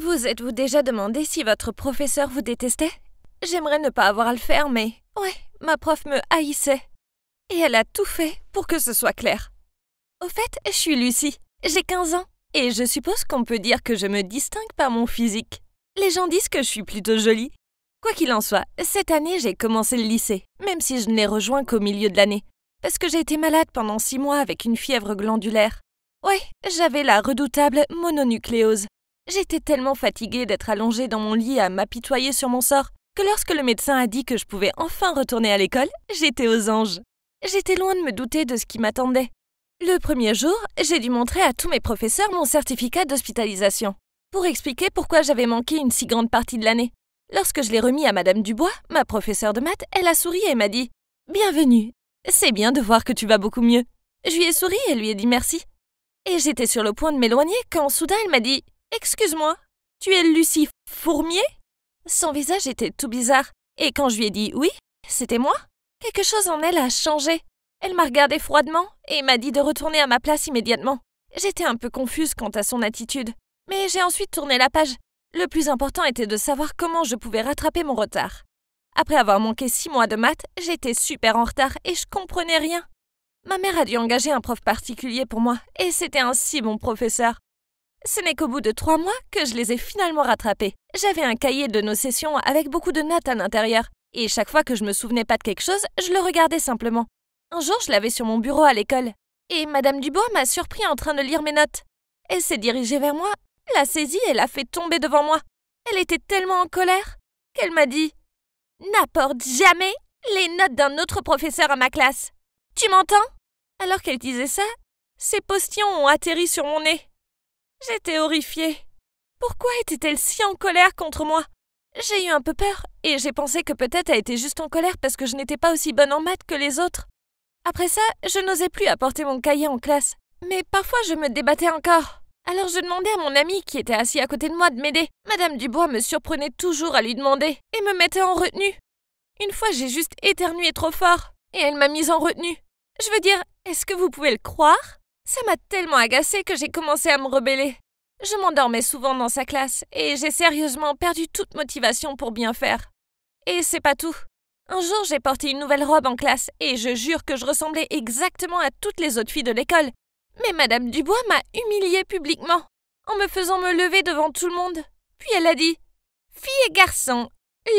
Vous êtes-vous déjà demandé si votre professeur vous détestait? J'aimerais ne pas avoir à le faire, mais... Ouais, ma prof me haïssait. Et elle a tout fait pour que ce soit clair. Au fait, je suis Lucie. J'ai 15 ans. Et je suppose qu'on peut dire que je me distingue par mon physique. Les gens disent que je suis plutôt jolie. Quoi qu'il en soit, cette année, j'ai commencé le lycée, même si je ne l'ai rejoint qu'au milieu de l'année. Parce que j'ai été malade pendant 6 mois avec une fièvre glandulaire. Ouais, j'avais la redoutable mononucléose. J'étais tellement fatiguée d'être allongée dans mon lit à m'apitoyer sur mon sort que lorsque le médecin a dit que je pouvais enfin retourner à l'école, j'étais aux anges. J'étais loin de me douter de ce qui m'attendait. Le premier jour, j'ai dû montrer à tous mes professeurs mon certificat d'hospitalisation pour expliquer pourquoi j'avais manqué une si grande partie de l'année. Lorsque je l'ai remis à Madame Dubois, ma professeure de maths, elle a souri et m'a dit « Bienvenue, c'est bien de voir que tu vas beaucoup mieux. » Je lui ai souri et lui ai dit merci. Et j'étais sur le point de m'éloigner quand soudain elle m'a dit « Excuse-moi, tu es Lucie Fourmier ?» Son visage était tout bizarre, et quand je lui ai dit « Oui, c'était moi », quelque chose en elle a changé. Elle m'a regardé froidement et m'a dit de retourner à ma place immédiatement. J'étais un peu confuse quant à son attitude, mais j'ai ensuite tourné la page. Le plus important était de savoir comment je pouvais rattraper mon retard. Après avoir manqué 6 mois de maths, j'étais super en retard et je comprenais rien. Ma mère a dû engager un prof particulier pour moi, et c'était un si bon professeur. Ce n'est qu'au bout de 3 mois que je les ai finalement rattrapés. J'avais un cahier de nos sessions avec beaucoup de notes à l'intérieur, et chaque fois que je me souvenais pas de quelque chose, je le regardais simplement. Un jour, je l'avais sur mon bureau à l'école, et Madame Dubois m'a surpris en train de lire mes notes. Elle s'est dirigée vers moi, l'a saisie et l'a fait tomber devant moi. Elle était tellement en colère qu'elle m'a dit « N'apporte jamais les notes d'un autre professeur à ma classe. Tu m'entends ?» Alors qu'elle disait ça, ses postillons ont atterri sur mon nez. J'étais horrifiée. Pourquoi était-elle si en colère contre moi? J'ai eu un peu peur, et j'ai pensé que peut-être elle était juste en colère parce que je n'étais pas aussi bonne en maths que les autres. Après ça, je n'osais plus apporter mon cahier en classe, mais parfois je me débattais encore. Alors je demandais à mon ami qui était assis à côté de moi de m'aider. Madame Dubois me surprenait toujours à lui demander, et me mettait en retenue. Une fois, j'ai juste éternué trop fort, et elle m'a mise en retenue. Je veux dire, est-ce que vous pouvez le croire? Ça m'a tellement agacée que j'ai commencé à me rebeller. Je m'endormais souvent dans sa classe et j'ai sérieusement perdu toute motivation pour bien faire. Et c'est pas tout. Un jour, j'ai porté une nouvelle robe en classe et je jure que je ressemblais exactement à toutes les autres filles de l'école. Mais Madame Dubois m'a humiliée publiquement en me faisant me lever devant tout le monde. Puis elle a dit « Filles et garçons,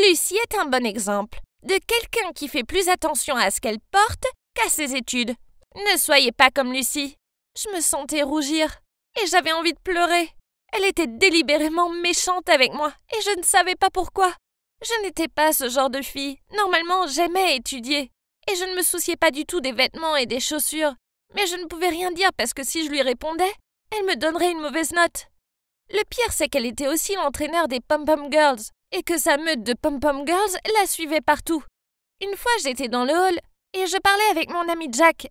Lucie est un bon exemple de quelqu'un qui fait plus attention à ce qu'elle porte qu'à ses études. Ne soyez pas comme Lucie. » Je me sentais rougir et j'avais envie de pleurer. Elle était délibérément méchante avec moi et je ne savais pas pourquoi. Je n'étais pas ce genre de fille. Normalement, j'aimais étudier et je ne me souciais pas du tout des vêtements et des chaussures. Mais je ne pouvais rien dire parce que si je lui répondais, elle me donnerait une mauvaise note. Le pire, c'est qu'elle était aussi l'entraîneur des Pom-Pom Girls et que sa meute de Pom-Pom Girls la suivait partout. Une fois, j'étais dans le hall et je parlais avec mon ami Jack.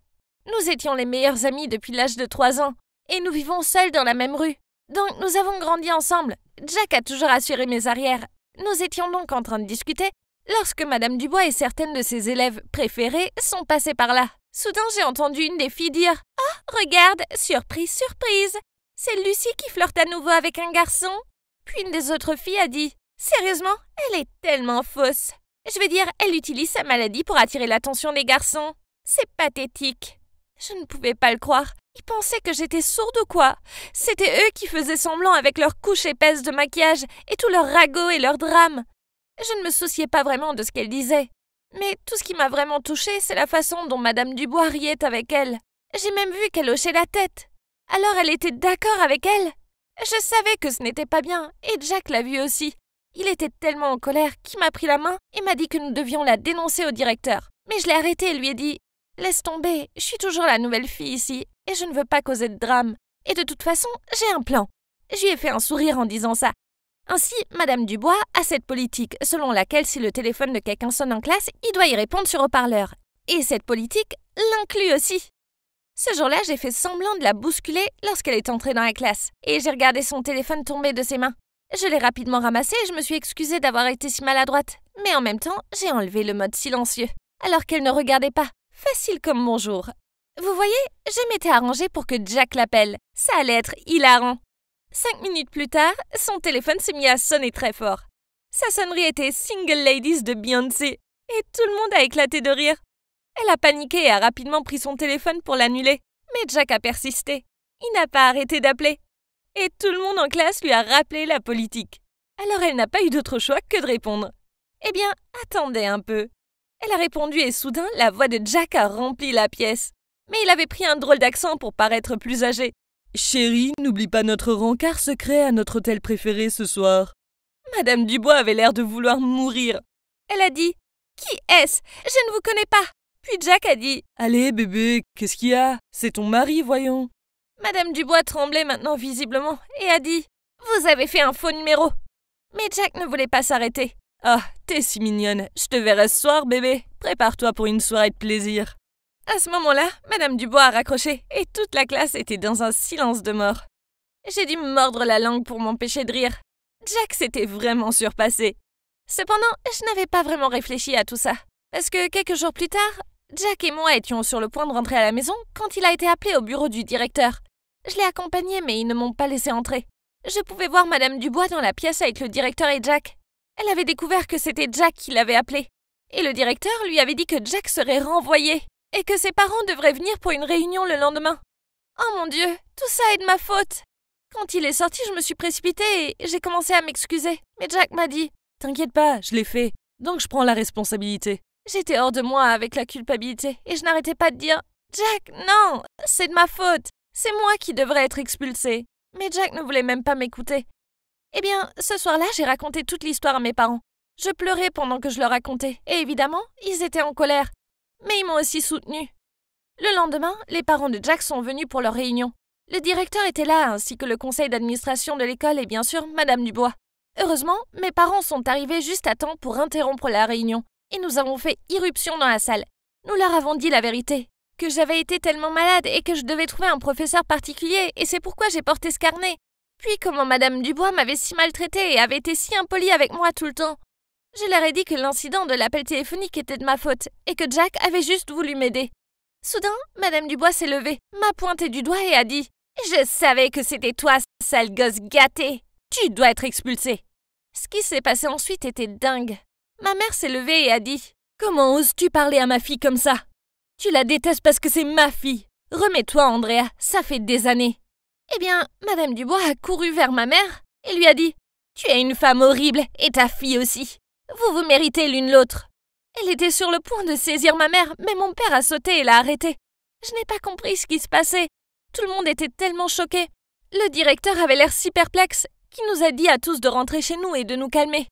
Nous étions les meilleurs amis depuis l'âge de 3 ans, et nous vivons seuls dans la même rue. Donc nous avons grandi ensemble. Jack a toujours assuré mes arrières. Nous étions donc en train de discuter, lorsque Madame Dubois et certaines de ses élèves préférées sont passées par là. Soudain, j'ai entendu une des filles dire « Oh, regarde, surprise, surprise! C'est Lucie qui flirte à nouveau avec un garçon !» Puis une des autres filles a dit « Sérieusement, elle est tellement fausse. Je veux dire, elle utilise sa maladie pour attirer l'attention des garçons. C'est pathétique. » Je ne pouvais pas le croire. Ils pensaient que j'étais sourde ou quoi? C'était eux qui faisaient semblant avec leurs couches épaisses de maquillage et tous leurs ragots et leurs drames. Je ne me souciais pas vraiment de ce qu'elles disaient. Mais tout ce qui m'a vraiment touchée, c'est la façon dont Madame Dubois riait avec elle. J'ai même vu qu'elle hochait la tête. Alors elle était d'accord avec elle. Je savais que ce n'était pas bien, et Jack l'a vu aussi. Il était tellement en colère qu'il m'a pris la main et m'a dit que nous devions la dénoncer au directeur. Mais je l'ai arrêté et lui ai dit « Laisse tomber, je suis toujours la nouvelle fille ici, et je ne veux pas causer de drame. Et de toute façon, j'ai un plan. » Je lui ai fait un sourire en disant ça. Ainsi, Madame Dubois a cette politique selon laquelle si le téléphone de quelqu'un sonne en classe, il doit y répondre sur haut-parleur. Et cette politique l'inclut aussi. Ce jour-là, j'ai fait semblant de la bousculer lorsqu'elle est entrée dans la classe, et j'ai regardé son téléphone tomber de ses mains. Je l'ai rapidement ramassé et je me suis excusée d'avoir été si maladroite. Mais en même temps, j'ai enlevé le mode silencieux, alors qu'elle ne regardait pas. Facile comme bonjour. Vous voyez, je m'étais arrangée pour que Jack l'appelle. Ça allait être hilarant. 5 minutes plus tard, son téléphone s'est mis à sonner très fort. Sa sonnerie était Single Ladies de Beyoncé, et tout le monde a éclaté de rire. Elle a paniqué et a rapidement pris son téléphone pour l'annuler, mais Jack a persisté. Il n'a pas arrêté d'appeler. Et tout le monde en classe lui a rappelé la politique. Alors elle n'a pas eu d'autre choix que de répondre. Eh bien, attendez un peu. Elle a répondu et soudain, la voix de Jack a rempli la pièce. Mais il avait pris un drôle d'accent pour paraître plus âgé. « Chérie, n'oublie pas notre rencard secret à notre hôtel préféré ce soir. » Madame Dubois avait l'air de vouloir mourir. Elle a dit « Qui est-ce? Je ne vous connais pas !» Puis Jack a dit « Allez bébé, qu'est-ce qu'il y a? C'est ton mari, voyons. » Madame Dubois tremblait maintenant visiblement et a dit « Vous avez fait un faux numéro. » Mais Jack ne voulait pas s'arrêter. « Ah, t'es si mignonne. Je te verrai ce soir, bébé. Prépare-toi pour une soirée de plaisir. » À ce moment-là, Madame Dubois a raccroché et toute la classe était dans un silence de mort. J'ai dû me mordre la langue pour m'empêcher de rire. Jack s'était vraiment surpassé. Cependant, je n'avais pas vraiment réfléchi à tout ça. Parce que quelques jours plus tard, Jack et moi étions sur le point de rentrer à la maison quand il a été appelé au bureau du directeur. Je l'ai accompagné mais ils ne m'ont pas laissé entrer. Je pouvais voir Madame Dubois dans la pièce avec le directeur et Jack. Elle avait découvert que c'était Jack qui l'avait appelé. Et le directeur lui avait dit que Jack serait renvoyé et que ses parents devraient venir pour une réunion le lendemain. Oh mon Dieu, tout ça est de ma faute. Quand il est sorti, je me suis précipitée et j'ai commencé à m'excuser. Mais Jack m'a dit « T'inquiète pas, je l'ai fait, donc je prends la responsabilité. » J'étais hors de moi avec la culpabilité et je n'arrêtais pas de dire « Jack, non, c'est de ma faute. C'est moi qui devrais être expulsée. » Mais Jack ne voulait même pas m'écouter. Eh bien, ce soir-là, j'ai raconté toute l'histoire à mes parents. Je pleurais pendant que je leur racontais et évidemment, ils étaient en colère. Mais ils m'ont aussi soutenue. Le lendemain, les parents de Jack sont venus pour leur réunion. Le directeur était là, ainsi que le conseil d'administration de l'école et bien sûr Madame Dubois. Heureusement, mes parents sont arrivés juste à temps pour interrompre la réunion et nous avons fait irruption dans la salle. Nous leur avons dit la vérité, que j'avais été tellement malade et que je devais trouver un professeur particulier et c'est pourquoi j'ai porté ce carnet. Puis comment Madame Dubois m'avait si maltraitée et avait été si impolie avec moi tout le temps. Je leur ai dit que l'incident de l'appel téléphonique était de ma faute et que Jack avait juste voulu m'aider. Soudain, Madame Dubois s'est levée, m'a pointé du doigt et a dit « Je savais que c'était toi, sale gosse gâté. Tu dois être expulsé. » Ce qui s'est passé ensuite était dingue. Ma mère s'est levée et a dit « Comment oses-tu parler à ma fille comme ça? Tu la détestes parce que c'est ma fille. Remets-toi, Andrea, ça fait des années. » Eh bien, Madame Dubois a couru vers ma mère et lui a dit « Tu es une femme horrible et ta fille aussi. Vous méritez l'une l'autre. » Elle était sur le point de saisir ma mère, mais mon père a sauté et l'a arrêtée. Je n'ai pas compris ce qui se passait. Tout le monde était tellement choqué. Le directeur avait l'air si perplexe qu'il nous a dit à tous de rentrer chez nous et de nous calmer.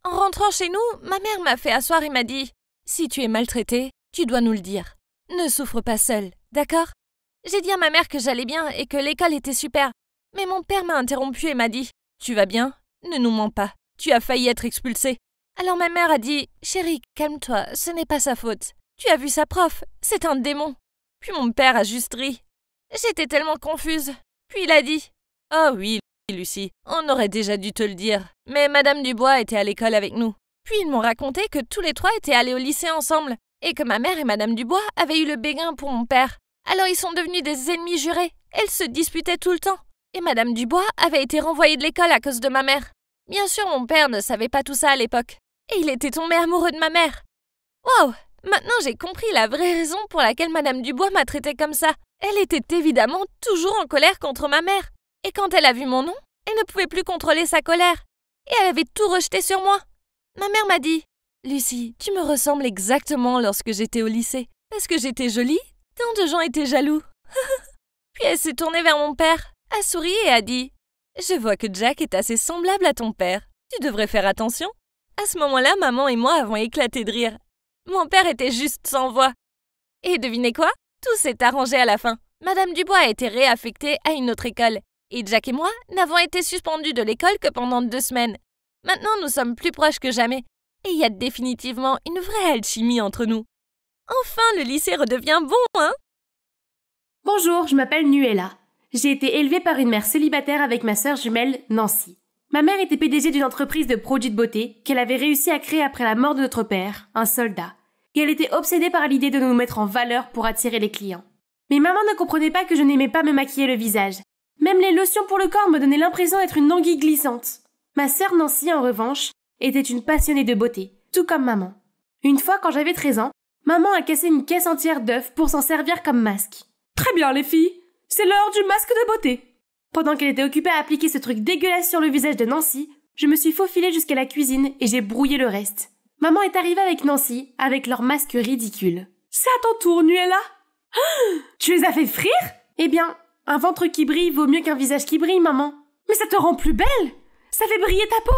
En rentrant chez nous, ma mère m'a fait asseoir et m'a dit « Si tu es maltraitée, tu dois nous le dire. Ne souffre pas seule, d'accord ?» J'ai dit à ma mère que j'allais bien et que l'école était super. Mais mon père m'a interrompu et m'a dit « Tu vas bien? Ne nous mens pas. Tu as failli être expulsée. » Alors ma mère a dit « Chérie, calme-toi, ce n'est pas sa faute. Tu as vu sa prof, c'est un démon. » Puis mon père a juste ri. J'étais tellement confuse. Puis il a dit « Oh oui, Lucie, on aurait déjà dû te le dire. Mais Madame Dubois était à l'école avec nous. » Puis ils m'ont raconté que tous les trois étaient allés au lycée ensemble et que ma mère et Madame Dubois avaient eu le béguin pour mon père. Alors ils sont devenus des ennemis jurés. Elles se disputaient tout le temps. Et Madame Dubois avait été renvoyée de l'école à cause de ma mère. Bien sûr, mon père ne savait pas tout ça à l'époque. Et il était tombé amoureux de ma mère. Waouh! Maintenant j'ai compris la vraie raison pour laquelle Madame Dubois m'a traitée comme ça. Elle était évidemment toujours en colère contre ma mère. Et quand elle a vu mon nom, elle ne pouvait plus contrôler sa colère. Et elle avait tout rejeté sur moi. Ma mère m'a dit « Lucie, tu me ressembles exactement lorsque j'étais au lycée. Parce que j'étais jolie, tant de gens étaient jaloux. » Puis elle s'est tournée vers mon père, a souri et a dit « Je vois que Jack est assez semblable à ton père. Tu devrais faire attention. » À ce moment-là, maman et moi avons éclaté de rire. Mon père était juste sans voix. Et devinez quoi? Tout s'est arrangé à la fin. Madame Dubois a été réaffectée à une autre école. Et Jack et moi n'avons été suspendus de l'école que pendant 2 semaines. Maintenant, nous sommes plus proches que jamais. Et il y a définitivement une vraie alchimie entre nous. Enfin, le lycée redevient bon, hein? Bonjour, je m'appelle Nuella. J'ai été élevée par une mère célibataire avec ma sœur jumelle, Nancy. Ma mère était PDG d'une entreprise de produits de beauté qu'elle avait réussi à créer après la mort de notre père, un soldat. Et elle était obsédée par l'idée de nous mettre en valeur pour attirer les clients. Mais maman ne comprenait pas que je n'aimais pas me maquiller le visage. Même les lotions pour le corps me donnaient l'impression d'être une anguille glissante. Ma sœur Nancy, en revanche, était une passionnée de beauté, tout comme maman. Une fois, quand j'avais 13 ans, maman a cassé une caisse entière d'œufs pour s'en servir comme masque. Très bien, les filles, c'est l'heure du masque de beauté. Pendant qu'elle était occupée à appliquer ce truc dégueulasse sur le visage de Nancy, je me suis faufilée jusqu'à la cuisine et j'ai brouillé le reste. Maman est arrivée avec Nancy, avec leur masque ridicule. C'est à ton tour, Nuella. Tu les as fait frire? Eh bien, un ventre qui brille vaut mieux qu'un visage qui brille, maman. Mais ça te rend plus belle. Ça fait briller ta peau.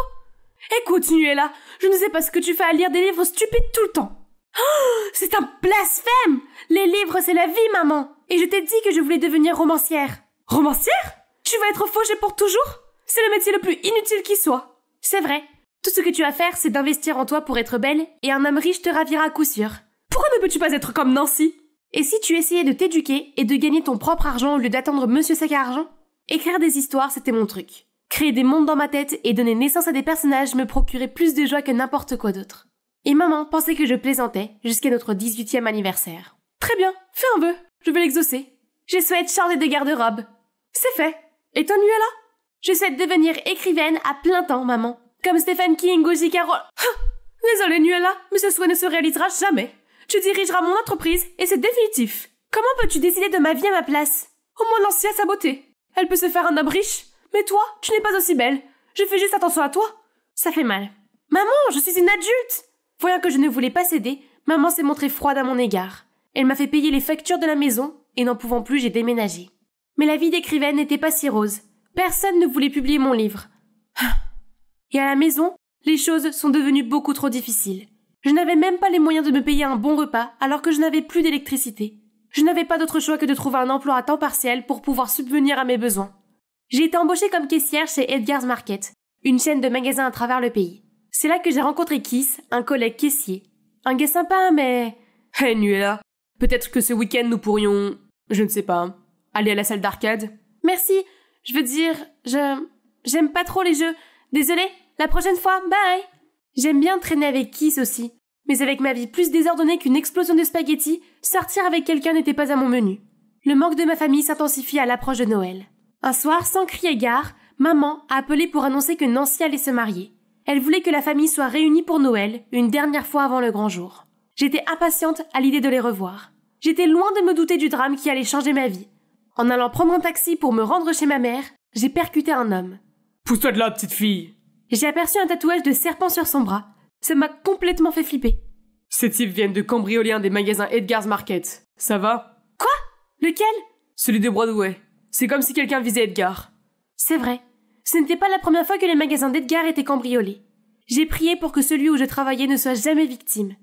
Écoute, Nuella, je ne sais pas ce que tu fais à lire des livres stupides tout le temps. C'est un blasphème. Les livres, c'est la vie, maman. Et je t'ai dit que je voulais devenir romancière. Romancière? Tu vas être fauchée pour toujours? C'est le métier le plus inutile qui soit. C'est vrai. Tout ce que tu as à faire, c'est d'investir en toi pour être belle, et un homme riche te ravira à coup sûr. Pourquoi ne peux-tu pas être comme Nancy? Et si tu essayais de t'éduquer et de gagner ton propre argent au lieu d'attendre Monsieur Sac à argent? Écrire des histoires, c'était mon truc. Créer des mondes dans ma tête et donner naissance à des personnages me procurait plus de joie que n'importe quoi d'autre. Et maman pensait que je plaisantais jusqu'à notre 18e anniversaire. Très bien, fais un vœu, je vais l'exaucer. Je souhaite changer de garde-robe. C'est fait. Et toi, Nuella? Je souhaite devenir écrivaine à plein temps, maman. Comme Stephen King ou J.K. Rowling. Désolée, Nuella, mais ce souhait ne se réalisera jamais. Tu dirigeras mon entreprise et c'est définitif. Comment peux-tu décider de ma vie à ma place? Au moins Nancy a sa beauté. Elle peut se faire un homme riche. Mais toi, tu n'es pas aussi belle. Je fais juste attention à toi. Ça fait mal. Maman, je suis une adulte. Voyant que je ne voulais pas céder, maman s'est montrée froide à mon égard. Elle m'a fait payer les factures de la maison et n'en pouvant plus, j'ai déménagé. Mais la vie d'écrivaine n'était pas si rose. Personne ne voulait publier mon livre. Et à la maison, les choses sont devenues beaucoup trop difficiles. Je n'avais même pas les moyens de me payer un bon repas alors que je n'avais plus d'électricité. Je n'avais pas d'autre choix que de trouver un emploi à temps partiel pour pouvoir subvenir à mes besoins. J'ai été embauchée comme caissière chez Edgar's Market, une chaîne de magasins à travers le pays. C'est là que j'ai rencontré Keith, un collègue caissier. Un gars sympa, mais... Hey Nuella, peut-être que ce week-end nous pourrions... je ne sais pas... aller à la salle d'arcade? Merci, je veux dire, j'aime pas trop les jeux. Désolée, la prochaine fois, bye. J'aime bien traîner avec Keith aussi. Mais avec ma vie plus désordonnée qu'une explosion de spaghettis, sortir avec quelqu'un n'était pas à mon menu. Le manque de ma famille s'intensifie à l'approche de Noël. Un soir, sans crier gare, maman a appelé pour annoncer que Nancy allait se marier. Elle voulait que la famille soit réunie pour Noël, une dernière fois avant le grand jour. J'étais impatiente à l'idée de les revoir. J'étais loin de me douter du drame qui allait changer ma vie. En allant prendre un taxi pour me rendre chez ma mère, j'ai percuté un homme. Pousse-toi de là, petite fille! J'ai aperçu un tatouage de serpent sur son bras. Ça m'a complètement fait flipper. Ces types viennent de cambrioler un des magasins Edgar's Market. Ça va? Quoi? Lequel? Celui de Broadway. C'est comme si quelqu'un visait Edgar. C'est vrai. Ce n'était pas la première fois que les magasins d'Edgar étaient cambriolés. J'ai prié pour que celui où je travaillais ne soit jamais victime.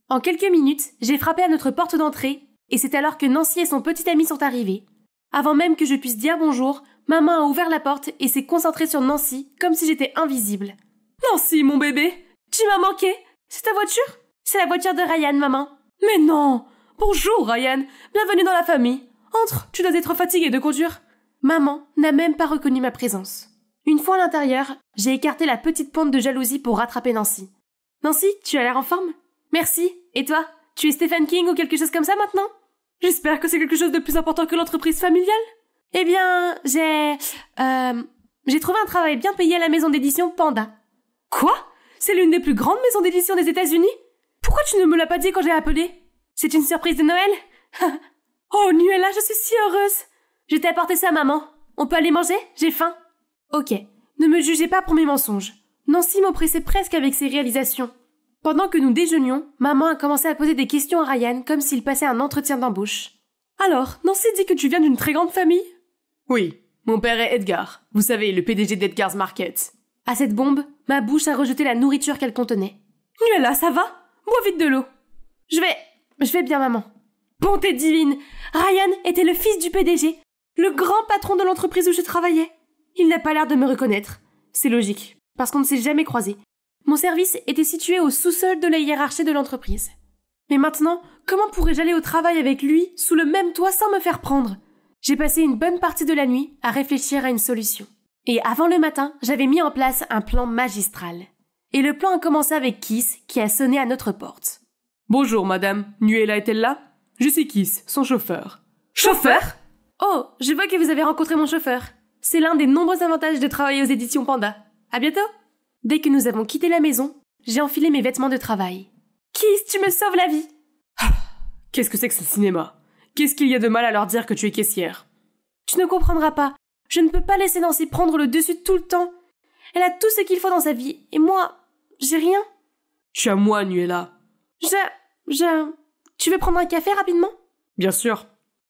En quelques minutes, j'ai frappé à notre porte d'entrée, et c'est alors que Nancy et son petit ami sont arrivés. Avant même que je puisse dire bonjour, maman a ouvert la porte et s'est concentrée sur Nancy, comme si j'étais invisible. Nancy, mon bébé! Tu m'as manqué? C'est ta voiture? C'est la voiture de Ryan, maman. Mais non! Bonjour, Ryan! Bienvenue dans la famille! Entre, tu dois être fatiguée de conduire. Maman n'a même pas reconnu ma présence. Une fois à l'intérieur, j'ai écarté la petite pointe de jalousie pour rattraper Nancy. Nancy, tu as l'air en forme? Merci. Et toi? Tu es Stephen King ou quelque chose comme ça maintenant? J'espère que c'est quelque chose de plus important que l'entreprise familiale. Eh bien, j'ai trouvé un travail bien payé à la maison d'édition Panda. Quoi? C'est l'une des plus grandes maisons d'édition des États-Unis? Pourquoi tu ne me l'as pas dit quand j'ai appelé? C'est une surprise de Noël? Oh, Nuella, je suis si heureuse! Je t'ai apporté ça, maman. On peut aller manger? J'ai faim. Ok, ne me jugez pas pour mes mensonges. Nancy m'oppressait presque avec ses réalisations. Pendant que nous déjeunions, maman a commencé à poser des questions à Ryan comme s'il passait un entretien d'embauche. Alors, Nancy dit que tu viens d'une très grande famille? Oui, mon père est Edgar. Vous savez, le PDG d'Edgar's Market. À cette bombe, ma bouche a rejeté la nourriture qu'elle contenait. Nuella, ça va? Bois vite de l'eau. Je vais bien, maman. Bonté divine! Ryan était le fils du PDG, le grand patron de l'entreprise où je travaillais. Il n'a pas l'air de me reconnaître. C'est logique, parce qu'on ne s'est jamais croisés. Mon service était situé au sous-sol de la hiérarchie de l'entreprise. Mais maintenant, comment pourrais-je aller au travail avec lui, sous le même toit, sans me faire prendre? J'ai passé une bonne partie de la nuit à réfléchir à une solution. Et avant le matin, j'avais mis en place un plan magistral. Et le plan a commencé avec Keith, qui a sonné à notre porte. Bonjour, madame. Nuella est-elle là? Je suis Keith, son chauffeur. Chauffeur? Oh, je vois que vous avez rencontré mon chauffeur. C'est l'un des nombreux avantages de travailler aux éditions Panda. À bientôt! Dès que nous avons quitté la maison, j'ai enfilé mes vêtements de travail. Kiss, tu me sauves la vie! Qu'est-ce que c'est que ce cinéma? Qu'est-ce qu'il y a de mal à leur dire que tu es caissière? Tu ne comprendras pas. Je ne peux pas laisser Nancy prendre le dessus tout le temps. Elle a tout ce qu'il faut dans sa vie, et moi, j'ai rien. Tu as moi, Nuella. Tu veux prendre un café rapidement? Bien sûr.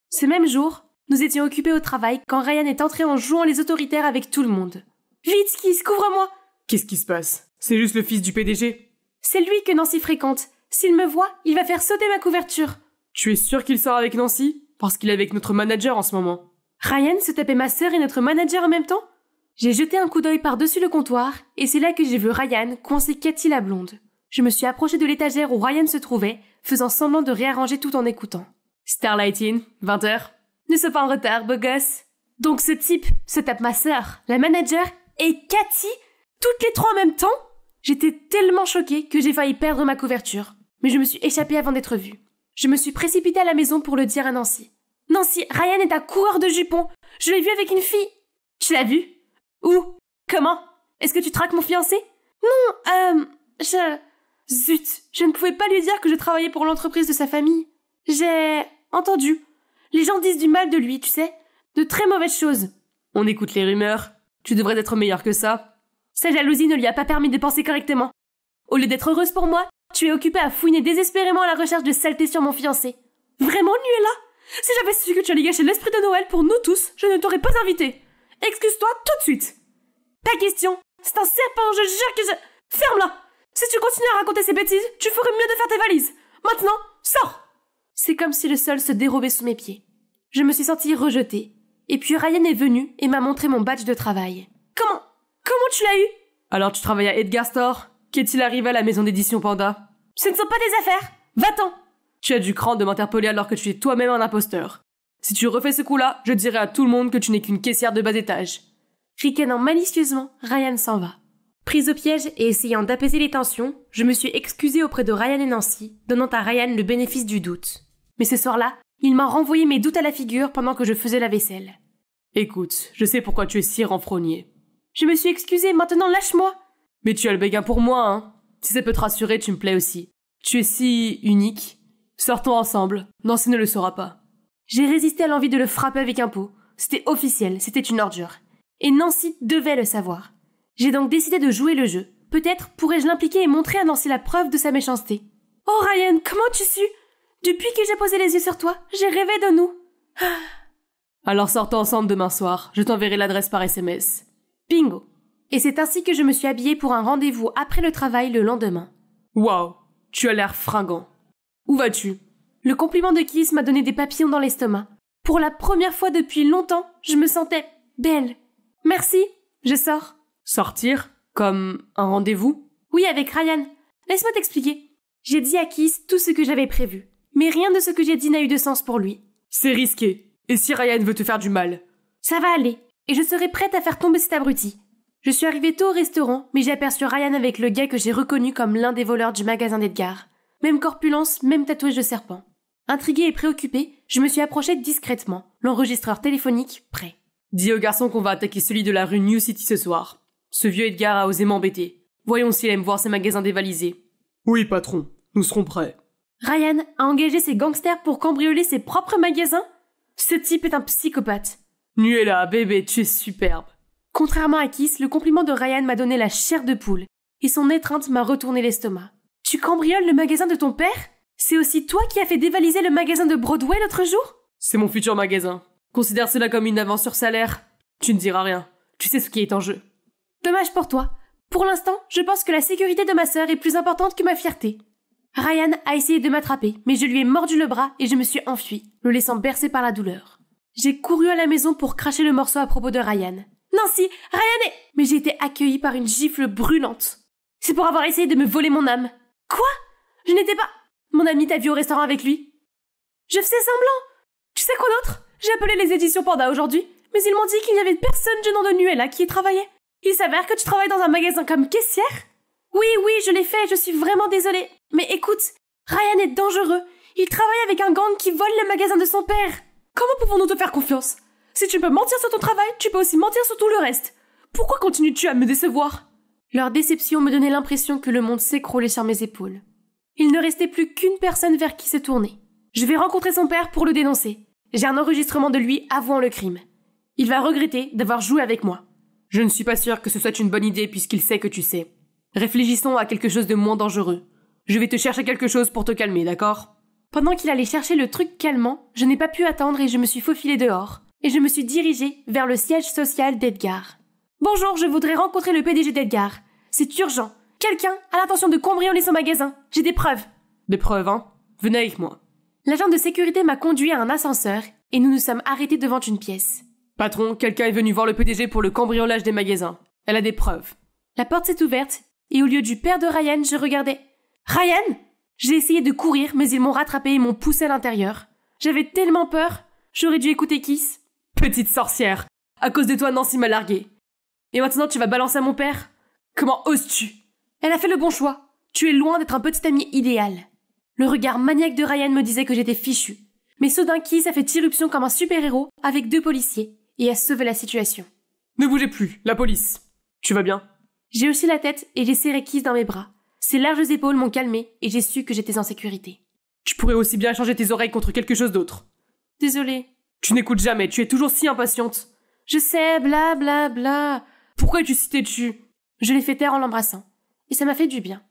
Ce même jour, nous étions occupés au travail quand Ryan est entré en jouant les autoritaires avec tout le monde. Vite, Kiss, couvre-moi! Qu'est-ce qui se passe? C'est juste le fils du PDG? C'est lui que Nancy fréquente. S'il me voit, il va faire sauter ma couverture. Tu es sûr qu'il sort avec Nancy? Parce qu'il est avec notre manager en ce moment. Ryan se tapait ma sœur et notre manager en même temps? J'ai jeté un coup d'œil par-dessus le comptoir, et c'est là que j'ai vu Ryan coincer Cathy la blonde. Je me suis approchée de l'étagère où Ryan se trouvait, faisant semblant de réarranger tout en écoutant. Starlighting, 20h. Ne sois pas en retard, beau gosse. Donc ce type se tape ma sœur, la manager, et Cathy, toutes les trois en même temps? J'étais tellement choquée que j'ai failli perdre ma couverture. Mais je me suis échappée avant d'être vue. Je me suis précipitée à la maison pour le dire à Nancy. Nancy, Ryan est un coureur de jupons. Je l'ai vu avec une fille. Tu l'as vu? Où? Comment? Est-ce que tu traques mon fiancé? Non, Zut, je ne pouvais pas lui dire que je travaillais pour l'entreprise de sa famille. J'ai entendu. Les gens disent du mal de lui, tu sais. De très mauvaises choses. On écoute les rumeurs. Tu devrais être meilleur que ça. Sa jalousie ne lui a pas permis de penser correctement. Au lieu d'être heureuse pour moi, tu es occupée à fouiner désespérément à la recherche de saleté sur mon fiancé. Vraiment, Nuella? Si j'avais su que tu allais gâcher l'esprit de Noël pour nous tous, je ne t'aurais pas invité. Excuse-toi tout de suite. Pas question. C'est un serpent, je jure que je... Ferme-la. Si tu continues à raconter ces bêtises, tu ferais mieux de faire tes valises. Maintenant, sors. C'est comme si le sol se dérobait sous mes pieds. Je me suis sentie rejetée. Et puis Ryan est venu et m'a montré mon badge de travail. Comment tu l'as eu? Alors tu travailles à Edgar Store? Qu'est-il arrivé à la maison d'édition Panda? Ce ne sont pas des affaires. Va-t'en. Tu as du cran de m'interpeller alors que tu es toi-même un imposteur. Si tu refais ce coup-là, je dirai à tout le monde que tu n'es qu'une caissière de bas étage. Ricanant malicieusement, Ryan s'en va. Prise au piège et essayant d'apaiser les tensions, je me suis excusée auprès de Ryan et Nancy, donnant à Ryan le bénéfice du doute. Mais ce soir-là, il m'a renvoyé mes doutes à la figure pendant que je faisais la vaisselle. Écoute, je sais pourquoi tu es si renfrogné. Je me suis excusée, maintenant lâche-moi. Mais tu as le béguin pour moi, hein. Si ça peut te rassurer, tu me plais aussi. Tu es si unique. Sortons ensemble. Nancy ne le saura pas. J'ai résisté à l'envie de le frapper avec un pot. C'était officiel, c'était une ordure. Et Nancy devait le savoir. J'ai donc décidé de jouer le jeu. Peut-être pourrais-je l'impliquer et montrer à Nancy la preuve de sa méchanceté. Oh Ryan, comment tu su? Depuis que j'ai posé les yeux sur toi, j'ai rêvé de nous. Alors sortons ensemble demain soir. Je t'enverrai l'adresse par SMS. Bingo. Et c'est ainsi que je me suis habillée pour un rendez-vous après le travail le lendemain. Waouh, tu as l'air fringant. Où vas-tu? Le compliment de Kiss m'a donné des papillons dans l'estomac. Pour la première fois depuis longtemps, je me sentais belle. Merci, je sors. Sortir? Comme un rendez-vous? Oui, avec Ryan. Laisse-moi t'expliquer. J'ai dit à Kiss tout ce que j'avais prévu. Mais rien de ce que j'ai dit n'a eu de sens pour lui. C'est risqué. Et si Ryan veut te faire du mal? Ça va aller. Et je serai prête à faire tomber cet abruti. Je suis arrivée tôt au restaurant, mais j'ai aperçu Ryan avec le gars que j'ai reconnu comme l'un des voleurs du magasin d'Edgar. Même corpulence, même tatouage de serpent. Intriguée et préoccupée, je me suis approchée discrètement, l'enregistreur téléphonique prêt. Dis au garçon qu'on va attaquer celui de la rue New City ce soir. Ce vieux Edgar a osé m'embêter. Voyons s'il aime voir ses magasins dévalisés. Oui, patron. Nous serons prêts. Ryan a engagé ses gangsters pour cambrioler ses propres magasins? Ce type est un psychopathe. Nuella, bébé, tu es superbe. Contrairement à Kiss, le compliment de Ryan m'a donné la chair de poule, et son étreinte m'a retourné l'estomac. Tu cambrioles le magasin de ton père? C'est aussi toi qui as fait dévaliser le magasin de Broadway l'autre jour? C'est mon futur magasin. Considère cela comme une avance sur salaire. Tu ne diras rien. Tu sais ce qui est en jeu. Dommage pour toi. Pour l'instant, je pense que la sécurité de ma sœur est plus importante que ma fierté. Ryan a essayé de m'attraper, mais je lui ai mordu le bras et je me suis enfuie, le laissant bercer par la douleur. J'ai couru à la maison pour cracher le morceau à propos de Ryan. Nancy, Ryan est... Mais j'ai été accueillie par une gifle brûlante. C'est pour avoir essayé de me voler mon âme. Quoi? Je n'étais pas... Mon ami t'a vu au restaurant avec lui? Je faisais semblant. Tu sais quoi d'autre? J'ai appelé les éditions Panda aujourd'hui, mais ils m'ont dit qu'il n'y avait personne du nom de Nuella qui y travaillait. Il s'avère que tu travailles dans un magasin comme caissière? Oui, je l'ai fait, je suis vraiment désolée. Mais écoute, Ryan est dangereux. Il travaille avec un gang qui vole le magasin de son père. Comment pouvons-nous te faire confiance? Si tu peux mentir sur ton travail, tu peux aussi mentir sur tout le reste. Pourquoi continues-tu à me décevoir? Leur déception me donnait l'impression que le monde s'écroulait sur mes épaules. Il ne restait plus qu'une personne vers qui se tourner. Je vais rencontrer son père pour le dénoncer. J'ai un enregistrement de lui avouant le crime. Il va regretter d'avoir joué avec moi. Je ne suis pas sûr que ce soit une bonne idée puisqu'il sait que tu sais. Réfléchissons à quelque chose de moins dangereux. Je vais te chercher quelque chose pour te calmer, d'accord? Pendant qu'il allait chercher le truc calmant, je n'ai pas pu attendre et je me suis faufilée dehors. Et je me suis dirigée vers le siège social d'Edgar. Bonjour, je voudrais rencontrer le PDG d'Edgar. C'est urgent. Quelqu'un a l'intention de cambrioler son magasin. J'ai des preuves. Des preuves, hein? Venez avec moi. L'agent de sécurité m'a conduit à un ascenseur et nous nous sommes arrêtés devant une pièce. Patron, quelqu'un est venu voir le PDG pour le cambriolage des magasins. Elle a des preuves. La porte s'est ouverte et au lieu du père de Ryan, je regardais. Ryan! J'ai essayé de courir, mais ils m'ont rattrapé et m'ont poussé à l'intérieur. J'avais tellement peur. J'aurais dû écouter Kiss. Petite sorcière! À cause de toi, Nancy m'a largué. Et maintenant, tu vas balancer à mon père? Comment oses-tu? Elle a fait le bon choix. Tu es loin d'être un petit ami idéal. Le regard maniaque de Ryan me disait que j'étais fichue. Mais soudain, Kiss a fait irruption comme un super-héros avec 2 policiers et a sauvé la situation. Ne bougez plus, la police. Tu vas bien? J'ai hoché la tête et j'ai serré Kiss dans mes bras. Ses larges épaules m'ont calmée et j'ai su que j'étais en sécurité. Tu pourrais aussi bien changer tes oreilles contre quelque chose d'autre. Désolée. Tu n'écoutes jamais, tu es toujours si impatiente. Je sais, bla bla bla. Pourquoi es-tu cité dessus? Je l'ai fait taire en l'embrassant. Et ça m'a fait du bien.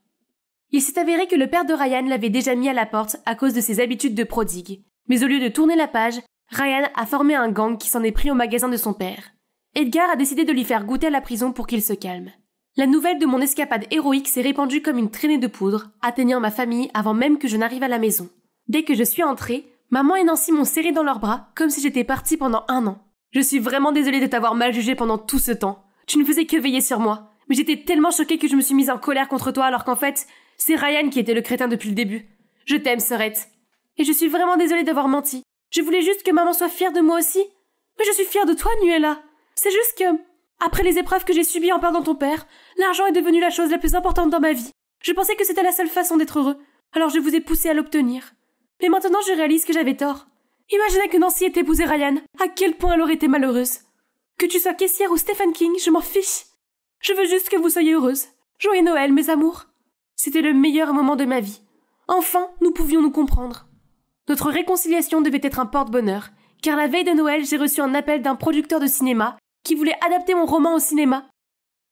Il s'est avéré que le père de Ryan l'avait déjà mis à la porte à cause de ses habitudes de prodigue. Mais au lieu de tourner la page, Ryan a formé un gang qui s'en est pris au magasin de son père. Edgar a décidé de lui faire goûter à la prison pour qu'il se calme. La nouvelle de mon escapade héroïque s'est répandue comme une traînée de poudre, atteignant ma famille avant même que je n'arrive à la maison. Dès que je suis entrée, maman et Nancy m'ont serré dans leurs bras comme si j'étais partie pendant 1 an. Je suis vraiment désolée de t'avoir mal jugé pendant tout ce temps. Tu ne faisais que veiller sur moi. Mais j'étais tellement choquée que je me suis mise en colère contre toi alors qu'en fait, c'est Ryan qui était le crétin depuis le début. Je t'aime, sœurette. Et je suis vraiment désolée d'avoir menti. Je voulais juste que maman soit fière de moi aussi. Mais je suis fière de toi, Nuella. C'est juste que, après les épreuves que j'ai subies en perdant ton père, l'argent est devenu la chose la plus importante dans ma vie. Je pensais que c'était la seule façon d'être heureux. Alors je vous ai poussé à l'obtenir. Mais maintenant je réalise que j'avais tort. Imaginez que Nancy ait épousé Ryan. À quel point elle aurait été malheureuse. Que tu sois caissière ou Stephen King, je m'en fiche. Je veux juste que vous soyez heureuses. Joyeux Noël, mes amours. C'était le meilleur moment de ma vie. Enfin, nous pouvions nous comprendre. Notre réconciliation devait être un porte-bonheur, car la veille de Noël, j'ai reçu un appel d'un producteur de cinéma qui voulait adapter mon roman au cinéma.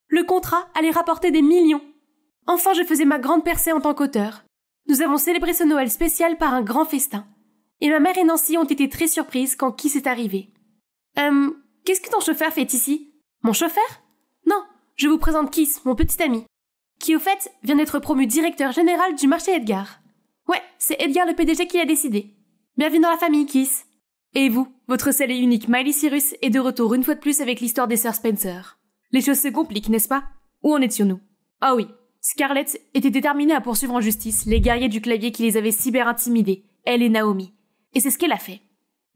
Le contrat allait rapporter des millions. Enfin, je faisais ma grande percée en tant qu'auteur. Nous avons célébré ce Noël spécial par un grand festin. Et ma mère et Nancy ont été très surprises quand Kiss est arrivé. Qu'est-ce que ton chauffeur fait ici? Mon chauffeur? Non, je vous présente Kiss, mon petit ami, qui au fait vient d'être promu directeur général du marché Edgar. Ouais, c'est Edgar le PDG qui l'a décidé. Bienvenue dans la famille, Kiss. Et vous, votre seul et unique Miley Cyrus est de retour une fois de plus avec l'histoire des sœurs Spencer. Les choses se compliquent, n'est-ce pas? Où en étions-nous? Ah oui, Scarlett était déterminée à poursuivre en justice les guerriers du clavier qui les avaient cyber-intimidés, elle et Naomi. Et c'est ce qu'elle a fait.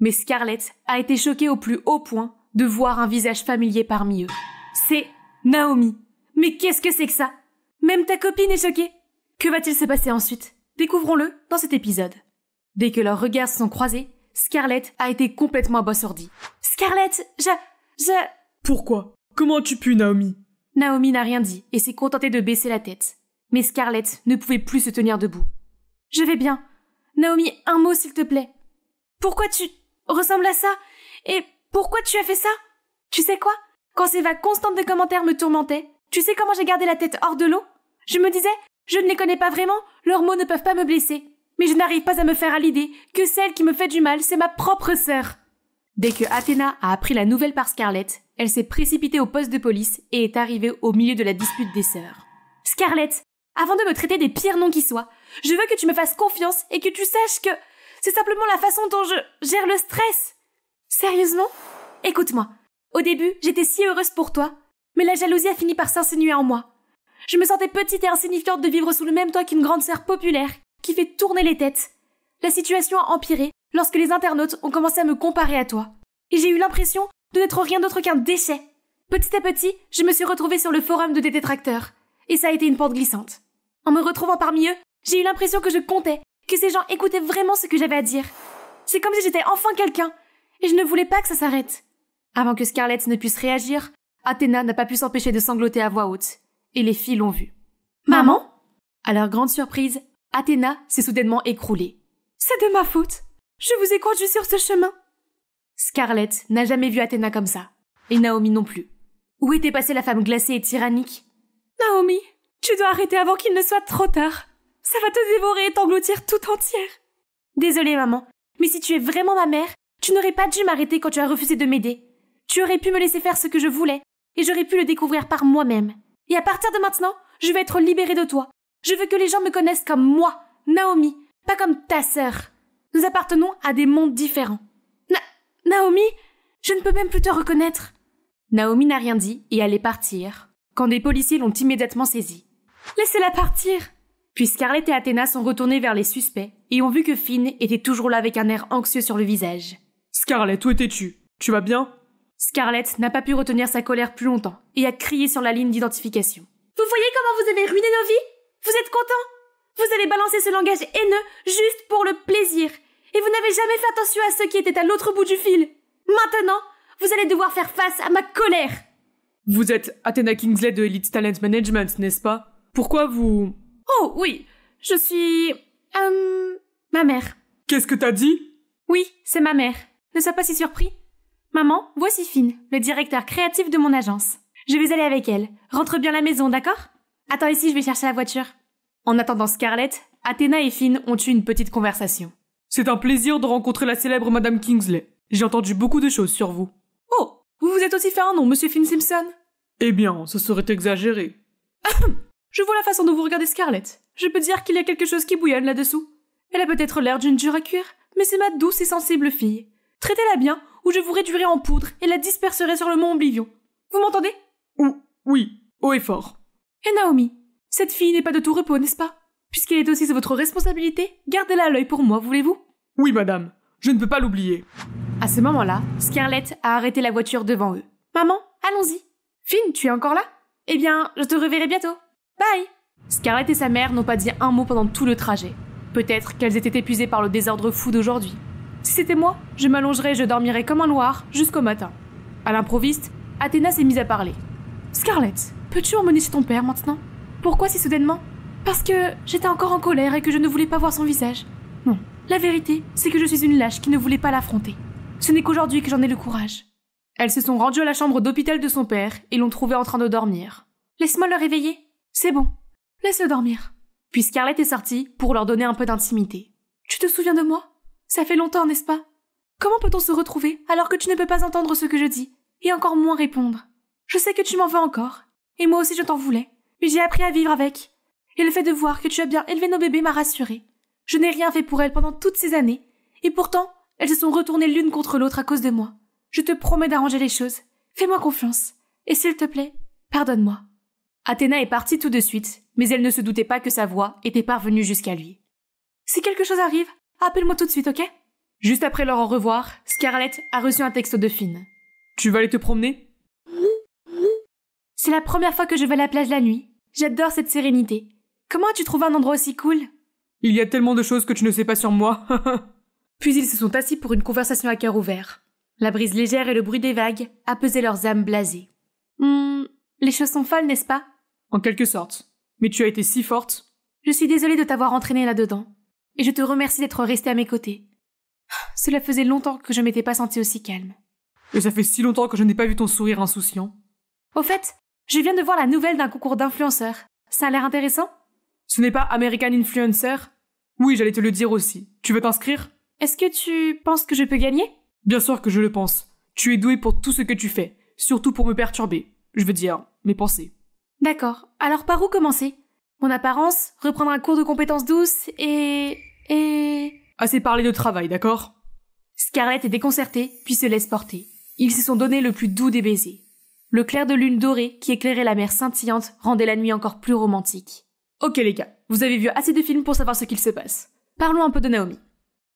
Mais Scarlett a été choquée au plus haut point de voir un visage familier parmi eux. C'est Naomi. Mais qu'est-ce que c'est que ça? Même ta copine est choquée. Que va-t-il se passer ensuite? Découvrons-le dans cet épisode. Dès que leurs regards se sont croisés, Scarlett a été complètement abasourdie. Scarlett, Pourquoi? Comment as-tu pu, Naomi? Naomi n'a rien dit et s'est contentée de baisser la tête. Mais Scarlett ne pouvait plus se tenir debout. Je vais bien. Naomi, un mot s'il te plaît. Pourquoi tu ressembles à ça? Et pourquoi tu as fait ça? Tu sais quoi? Quand ces vagues constantes de commentaires me tourmentaient, tu sais comment j'ai gardé la tête hors de l'eau? Je me disais, je ne les connais pas vraiment, leurs mots ne peuvent pas me blesser. Mais je n'arrive pas à me faire à l'idée que celle qui me fait du mal, c'est ma propre sœur. Dès que Athena a appris la nouvelle par Scarlett, elle s'est précipitée au poste de police et est arrivée au milieu de la dispute des sœurs. Scarlett, avant de me traiter des pires noms qui soient, je veux que tu me fasses confiance et que tu saches que c'est simplement la façon dont je gère le stress. Sérieusement? Écoute-moi. Au début, j'étais si heureuse pour toi, mais la jalousie a fini par s'insinuer en moi. Je me sentais petite et insignifiante de vivre sous le même toit qu'une grande sœur populaire qui fait tourner les têtes. La situation a empiré lorsque les internautes ont commencé à me comparer à toi. Et j'ai eu l'impression de n'être rien d'autre qu'un déchet. Petit à petit, je me suis retrouvée sur le forum de tes détracteurs. Et ça a été une pente glissante. En me retrouvant parmi eux, j'ai eu l'impression que je comptais, que ces gens écoutaient vraiment ce que j'avais à dire. C'est comme si j'étais enfin quelqu'un, et je ne voulais pas que ça s'arrête. Avant que Scarlett ne puisse réagir, Athéna n'a pas pu s'empêcher de sangloter à voix haute. Et les filles l'ont vue. « Maman ?» À leur grande surprise, Athéna s'est soudainement écroulée. « C'est de ma faute. Je vous ai conduit sur ce chemin. » Scarlett n'a jamais vu Athéna comme ça. Et Naomi non plus. Où était passée la femme glacée et tyrannique? « Naomi, tu dois arrêter avant qu'il ne soit trop tard. Ça va te dévorer et t'engloutir tout entière. » Désolée, maman, mais si tu es vraiment ma mère, tu n'aurais pas dû m'arrêter quand tu as refusé de m'aider. Tu aurais pu me laisser faire ce que je voulais, et j'aurais pu le découvrir par moi-même. Et à partir de maintenant, je vais être libérée de toi. Je veux que les gens me connaissent comme moi, Naomi, pas comme ta sœur. Nous appartenons à des mondes différents. Naomi, je ne peux même plus te reconnaître. Naomi n'a rien dit et allait partir, quand des policiers l'ont immédiatement saisie. Laissez-la partir. Puis Scarlett et Athéna sont retournés vers les suspects et ont vu que Finn était toujours là avec un air anxieux sur le visage. Scarlett, où étais-tu? Tu vas bien? Scarlett n'a pas pu retenir sa colère plus longtemps et a crié sur la ligne d'identification. Vous voyez comment vous avez ruiné nos vies? Vous êtes contents? Vous allez balancer ce langage haineux juste pour le plaisir. Et vous n'avez jamais fait attention à ceux qui étaient à l'autre bout du fil. Maintenant, vous allez devoir faire face à ma colère. Vous êtes Athéna Kingsley de Elite Talent Management, n'est-ce pas? Pourquoi vous... Oh oui, je suis... ma mère. Qu'est-ce que t'as dit? Oui, c'est ma mère. Ne sois pas si surpris. Maman, voici Finn, le directeur créatif de mon agence. Je vais aller avec elle. Rentre bien à la maison, d'accord? Attends ici, je vais chercher la voiture. En attendant Scarlett, Athéna et Finn ont eu une petite conversation. C'est un plaisir de rencontrer la célèbre Madame Kingsley. J'ai entendu beaucoup de choses sur vous. Oh, vous vous êtes aussi fait un nom, Monsieur Finn Simpson? Eh bien, ce serait exagéré. Je vois la façon dont vous regardez Scarlett. Je peux dire qu'il y a quelque chose qui bouillonne là-dessous. Elle a peut-être l'air d'une dure à cuire, mais c'est ma douce et sensible fille. Traitez-la bien, ou je vous réduirai en poudre et la disperserai sur le mont Oblivion. Vous m'entendez? Oui, haut et fort. Et Naomi, cette fille n'est pas de tout repos, n'est-ce pas? Puisqu'elle est aussi de votre responsabilité, gardez-la à l'œil pour moi, voulez-vous? Oui, madame. Je ne peux pas l'oublier. À ce moment-là, Scarlett a arrêté la voiture devant eux. Maman, allons-y. Finn, tu es encore là? Eh bien, je te reverrai bientôt. Bye. Scarlett et sa mère n'ont pas dit un mot pendant tout le trajet. Peut-être qu'elles étaient épuisées par le désordre fou d'aujourd'hui. Si c'était moi, je m'allongerais et je dormirais comme un loir jusqu'au matin. À l'improviste, Athéna s'est mise à parler. Scarlett, peux-tu emmener chez ton père maintenant? Pourquoi si soudainement? Parce que j'étais encore en colère et que je ne voulais pas voir son visage. Non, la vérité, c'est que je suis une lâche qui ne voulait pas l'affronter. Ce n'est qu'aujourd'hui que j'en ai le courage. Elles se sont rendues à la chambre d'hôpital de son père et l'ont trouvé en train de dormir. Laisse-moi le réveiller. C'est bon. Laisse-le dormir. Puis Scarlett est sortie pour leur donner un peu d'intimité. Tu te souviens de moi? Ça fait longtemps, n'est-ce pas? Comment peut-on se retrouver alors que tu ne peux pas entendre ce que je dis et encore moins répondre? Je sais que tu m'en veux encore. Et moi aussi je t'en voulais. Mais j'ai appris à vivre avec. Et le fait de voir que tu as bien élevé nos bébés m'a rassurée. Je n'ai rien fait pour elles pendant toutes ces années. Et pourtant, elles se sont retournées l'une contre l'autre à cause de moi. Je te promets d'arranger les choses. Fais-moi confiance. Et s'il te plaît, pardonne-moi. Athéna est partie tout de suite, mais elle ne se doutait pas que sa voix était parvenue jusqu'à lui. Si quelque chose arrive, appelle-moi tout de suite, ok? Juste après leur au revoir, Scarlett a reçu un texto de Finn. Tu vas aller te promener? C'est la première fois que je vais à la plage la nuit. J'adore cette sérénité. Comment as-tu trouvé un endroit aussi cool? Il y a tellement de choses que tu ne sais pas sur moi. Puis ils se sont assis pour une conversation à cœur ouvert. La brise légère et le bruit des vagues apaisaient leurs âmes blasées. Les choses sont folles, n'est-ce pas? En quelque sorte. Mais tu as été si forte. Je suis désolée de t'avoir entraînée là-dedans. Et je te remercie d'être restée à mes côtés. Cela faisait longtemps que je m'étais pas sentie aussi calme. Et ça fait si longtemps que je n'ai pas vu ton sourire insouciant. Au fait, je viens de voir la nouvelle d'un concours d'influenceurs. Ça a l'air intéressant? Ce n'est pas American Influencer? Oui, j'allais te le dire aussi. Tu veux t'inscrire? Est-ce que tu penses que je peux gagner? Bien sûr que je le pense. Tu es doué pour tout ce que tu fais. Surtout pour me perturber. Je veux dire, mes pensées. D'accord. Alors par où commencer? Mon apparence, reprendre un cours de compétences douces et... Assez parlé de travail, d'accord? Scarlett est déconcertée, puis se laisse porter. Ils se sont donné le plus doux des baisers. Le clair de lune dorée qui éclairait la mer scintillante rendait la nuit encore plus romantique. Ok les gars, vous avez vu assez de films pour savoir ce qu'il se passe. Parlons un peu de Naomi.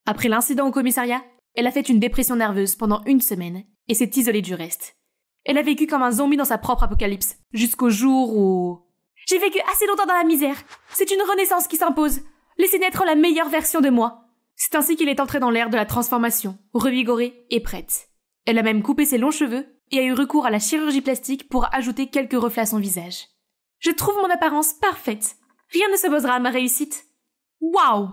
Après l'incident au commissariat, elle a fait une dépression nerveuse pendant 1 semaine et s'est isolée du reste. Elle a vécu comme un zombie dans sa propre apocalypse, jusqu'au jour où... J'ai vécu assez longtemps dans la misère. C'est une renaissance qui s'impose. Laissez naître la meilleure version de moi. C'est ainsi qu'elle est entrée dans l'ère de la transformation, revigorée et prête. Elle a même coupé ses longs cheveux et a eu recours à la chirurgie plastique pour ajouter quelques reflets à son visage. Je trouve mon apparence parfaite. Rien ne s'opposera à ma réussite. Waouh!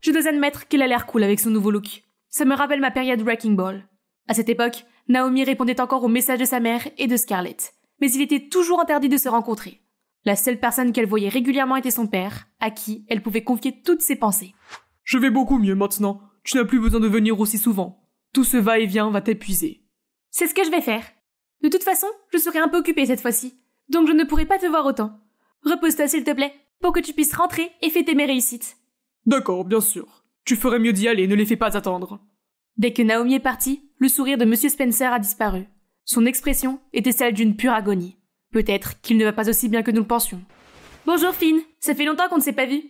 Je dois admettre qu'elle a l'air cool avec son nouveau look. Ça me rappelle ma période Wrecking Ball. À cette époque, Naomi répondait encore aux messages de sa mère et de Scarlett. Mais il était toujours interdit de se rencontrer. La seule personne qu'elle voyait régulièrement était son père, à qui elle pouvait confier toutes ses pensées. Je vais beaucoup mieux maintenant. Tu n'as plus besoin de venir aussi souvent. Tout ce va-et-vient va t'épuiser. C'est ce que je vais faire. De toute façon, je serai un peu occupée cette fois-ci, donc je ne pourrai pas te voir autant. Repose-toi s'il te plaît, pour que tu puisses rentrer et fêter mes réussites. D'accord, bien sûr. Tu ferais mieux d'y aller, ne les fais pas attendre. Dès que Naomi est partie, le sourire de Monsieur Spencer a disparu. Son expression était celle d'une pure agonie. Peut-être qu'il ne va pas aussi bien que nous le pensions. Bonjour Finn, ça fait longtemps qu'on ne s'est pas vu.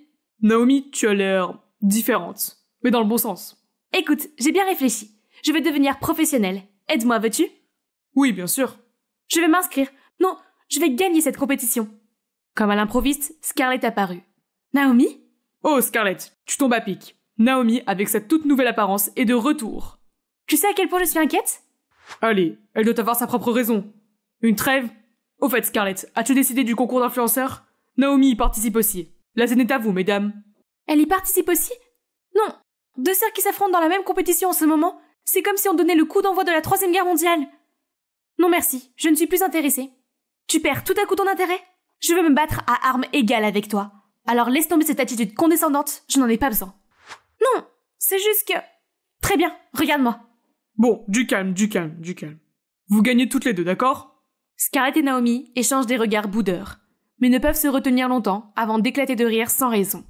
Naomi, tu as l'air différente, mais dans le bon sens. Écoute, j'ai bien réfléchi. Je vais devenir professionnelle. Aide-moi, veux-tu? Oui, bien sûr. Je vais m'inscrire. Non, je vais gagner cette compétition. Comme à l'improviste, Scarlett apparut. Naomi? Oh, Scarlett, tu tombes à pic. Naomi, avec sa toute nouvelle apparence, est de retour. Tu sais à quel point je suis inquiète? Allez, elle doit avoir sa propre raison. Une trêve? Au fait, Scarlett, as-tu décidé du concours d'influenceur? Naomi y participe aussi. La scène est à vous, mesdames. Elle y participe aussi? Non. Deux sœurs qui s'affrontent dans la même compétition en ce moment, c'est comme si on donnait le coup d'envoi de la Troisième Guerre mondiale. Non merci, je ne suis plus intéressée. Tu perds tout à coup ton intérêt? Je veux me battre à armes égales avec toi. Alors laisse tomber cette attitude condescendante, je n'en ai pas besoin. Non, c'est juste que... Très bien, regarde-moi. Bon, du calme. Vous gagnez toutes les deux, d'accord? Scarlett et Naomi échangent des regards boudeurs, mais ne peuvent se retenir longtemps avant d'éclater de rire sans raison.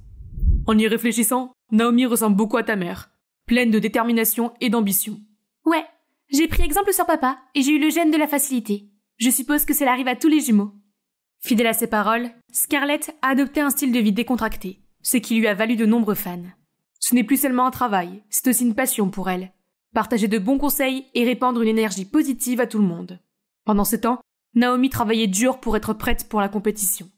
En y réfléchissant, Naomi ressemble beaucoup à ta mère, pleine de détermination et d'ambition. Ouais, j'ai pris exemple sur papa et j'ai eu le gène de la facilité. Je suppose que cela arrive à tous les jumeaux. Fidèle à ses paroles, Scarlett a adopté un style de vie décontracté, ce qui lui a valu de nombreux fans. Ce n'est plus seulement un travail, c'est aussi une passion pour elle. Partager de bons conseils et répandre une énergie positive à tout le monde. Pendant ce temps, Naomi travaillait dur pour être prête pour la compétition.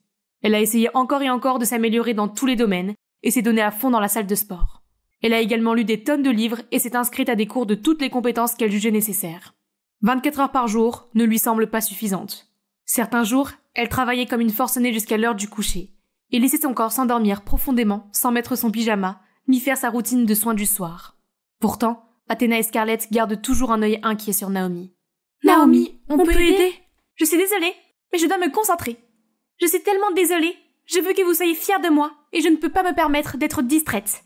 Elle a essayé encore et encore de s'améliorer dans tous les domaines et s'est donnée à fond dans la salle de sport. Elle a également lu des tonnes de livres et s'est inscrite à des cours de toutes les compétences qu'elle jugeait nécessaires. 24 heures par jour ne lui semblent pas suffisantes. Certains jours, elle travaillait comme une forcenée jusqu'à l'heure du coucher et laissait son corps s'endormir profondément sans mettre son pyjama ni faire sa routine de soins du soir. Pourtant, Athena et Scarlett gardent toujours un œil inquiet sur Naomi. Naomi, on peut aider? Je suis désolée, mais je dois me concentrer. Je suis tellement désolée. Je veux que vous soyez fiers de moi et je ne peux pas me permettre d'être distraite.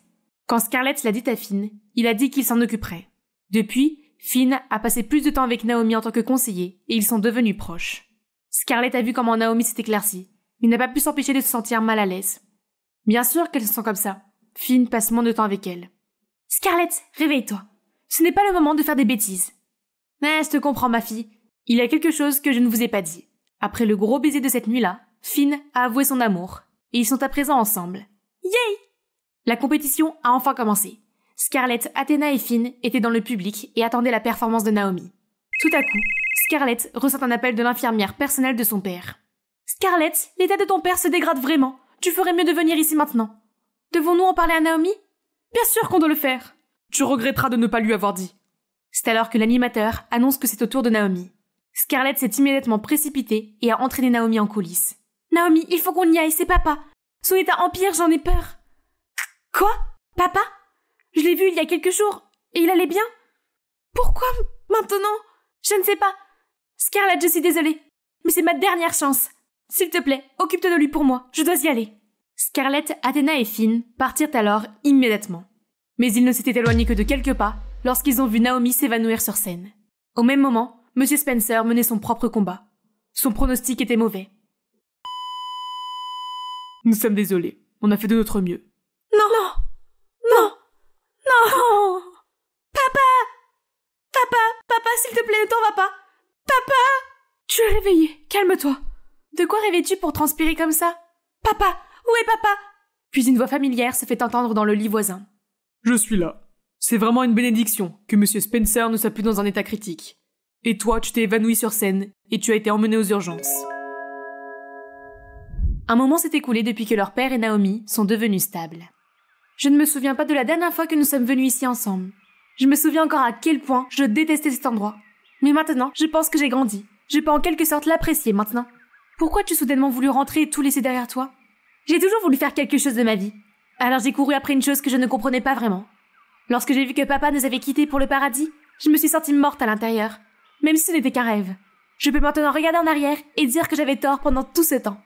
Quand Scarlett l'a dit à Finn, il a dit qu'il s'en occuperait. Depuis, Finn a passé plus de temps avec Naomi en tant que conseiller et ils sont devenus proches. Scarlett a vu comment Naomi s'est éclaircie, mais n'a pas pu s'empêcher de se sentir mal à l'aise. Bien sûr qu'elle se sent comme ça. Finn passe moins de temps avec elle. Scarlett, réveille-toi. Ce n'est pas le moment de faire des bêtises. Mais je te comprends, ma fille. Il y a quelque chose que je ne vous ai pas dit. Après le gros baiser de cette nuit-là, Finn a avoué son amour, et ils sont à présent ensemble. Yay! La compétition a enfin commencé. Scarlett, Athena et Finn étaient dans le public et attendaient la performance de Naomi. Tout à coup, Scarlett ressent un appel de l'infirmière personnelle de son père. Scarlett, l'état de ton père se dégrade vraiment. Tu ferais mieux de venir ici maintenant. Devons-nous en parler à Naomi? Bien sûr qu'on doit le faire. Tu regretteras de ne pas lui avoir dit. C'est alors que l'animateur annonce que c'est au tour de Naomi. Scarlett s'est immédiatement précipitée et a entraîné Naomi en coulisses. Naomi, il faut qu'on y aille, c'est papa. Son état empire, j'en ai peur. Quoi? Papa? Je l'ai vu il y a quelques jours, et il allait bien? Pourquoi maintenant? Je ne sais pas. Scarlett, je suis désolée, mais c'est ma dernière chance. S'il te plaît, occupe-toi de lui pour moi, je dois y aller. Scarlett, Athena et Finn partirent alors immédiatement. Mais ils ne s'étaient éloignés que de quelques pas lorsqu'ils ont vu Naomi s'évanouir sur scène. Au même moment, Monsieur Spencer menait son propre combat. Son pronostic était mauvais. Nous sommes désolés, on a fait de notre mieux. Non! Papa, s'il te plaît, ne t'en va pas! Papa! Tu es réveillé, calme-toi. De quoi rêvais-tu pour transpirer comme ça? Papa! Où est papa? Puis une voix familière se fait entendre dans le lit voisin. Je suis là. C'est vraiment une bénédiction que Monsieur Spencer ne soit plus dans un état critique. Et toi, tu t'es évanoui sur scène et tu as été emmené aux urgences. Un moment s'est écoulé depuis que leur père et Naomi sont devenus stables. Je ne me souviens pas de la dernière fois que nous sommes venus ici ensemble. Je me souviens encore à quel point je détestais cet endroit. Mais maintenant, je pense que j'ai grandi. Je peux en quelque sorte l'apprécier maintenant. Pourquoi as-tu soudainement voulu rentrer et tout laisser derrière toi? J'ai toujours voulu faire quelque chose de ma vie. Alors j'ai couru après une chose que je ne comprenais pas vraiment. Lorsque j'ai vu que papa nous avait quittés pour le paradis, je me suis sentie morte à l'intérieur. Même si ce n'était qu'un rêve. Je peux maintenant regarder en arrière et dire que j'avais tort pendant tout ce temps.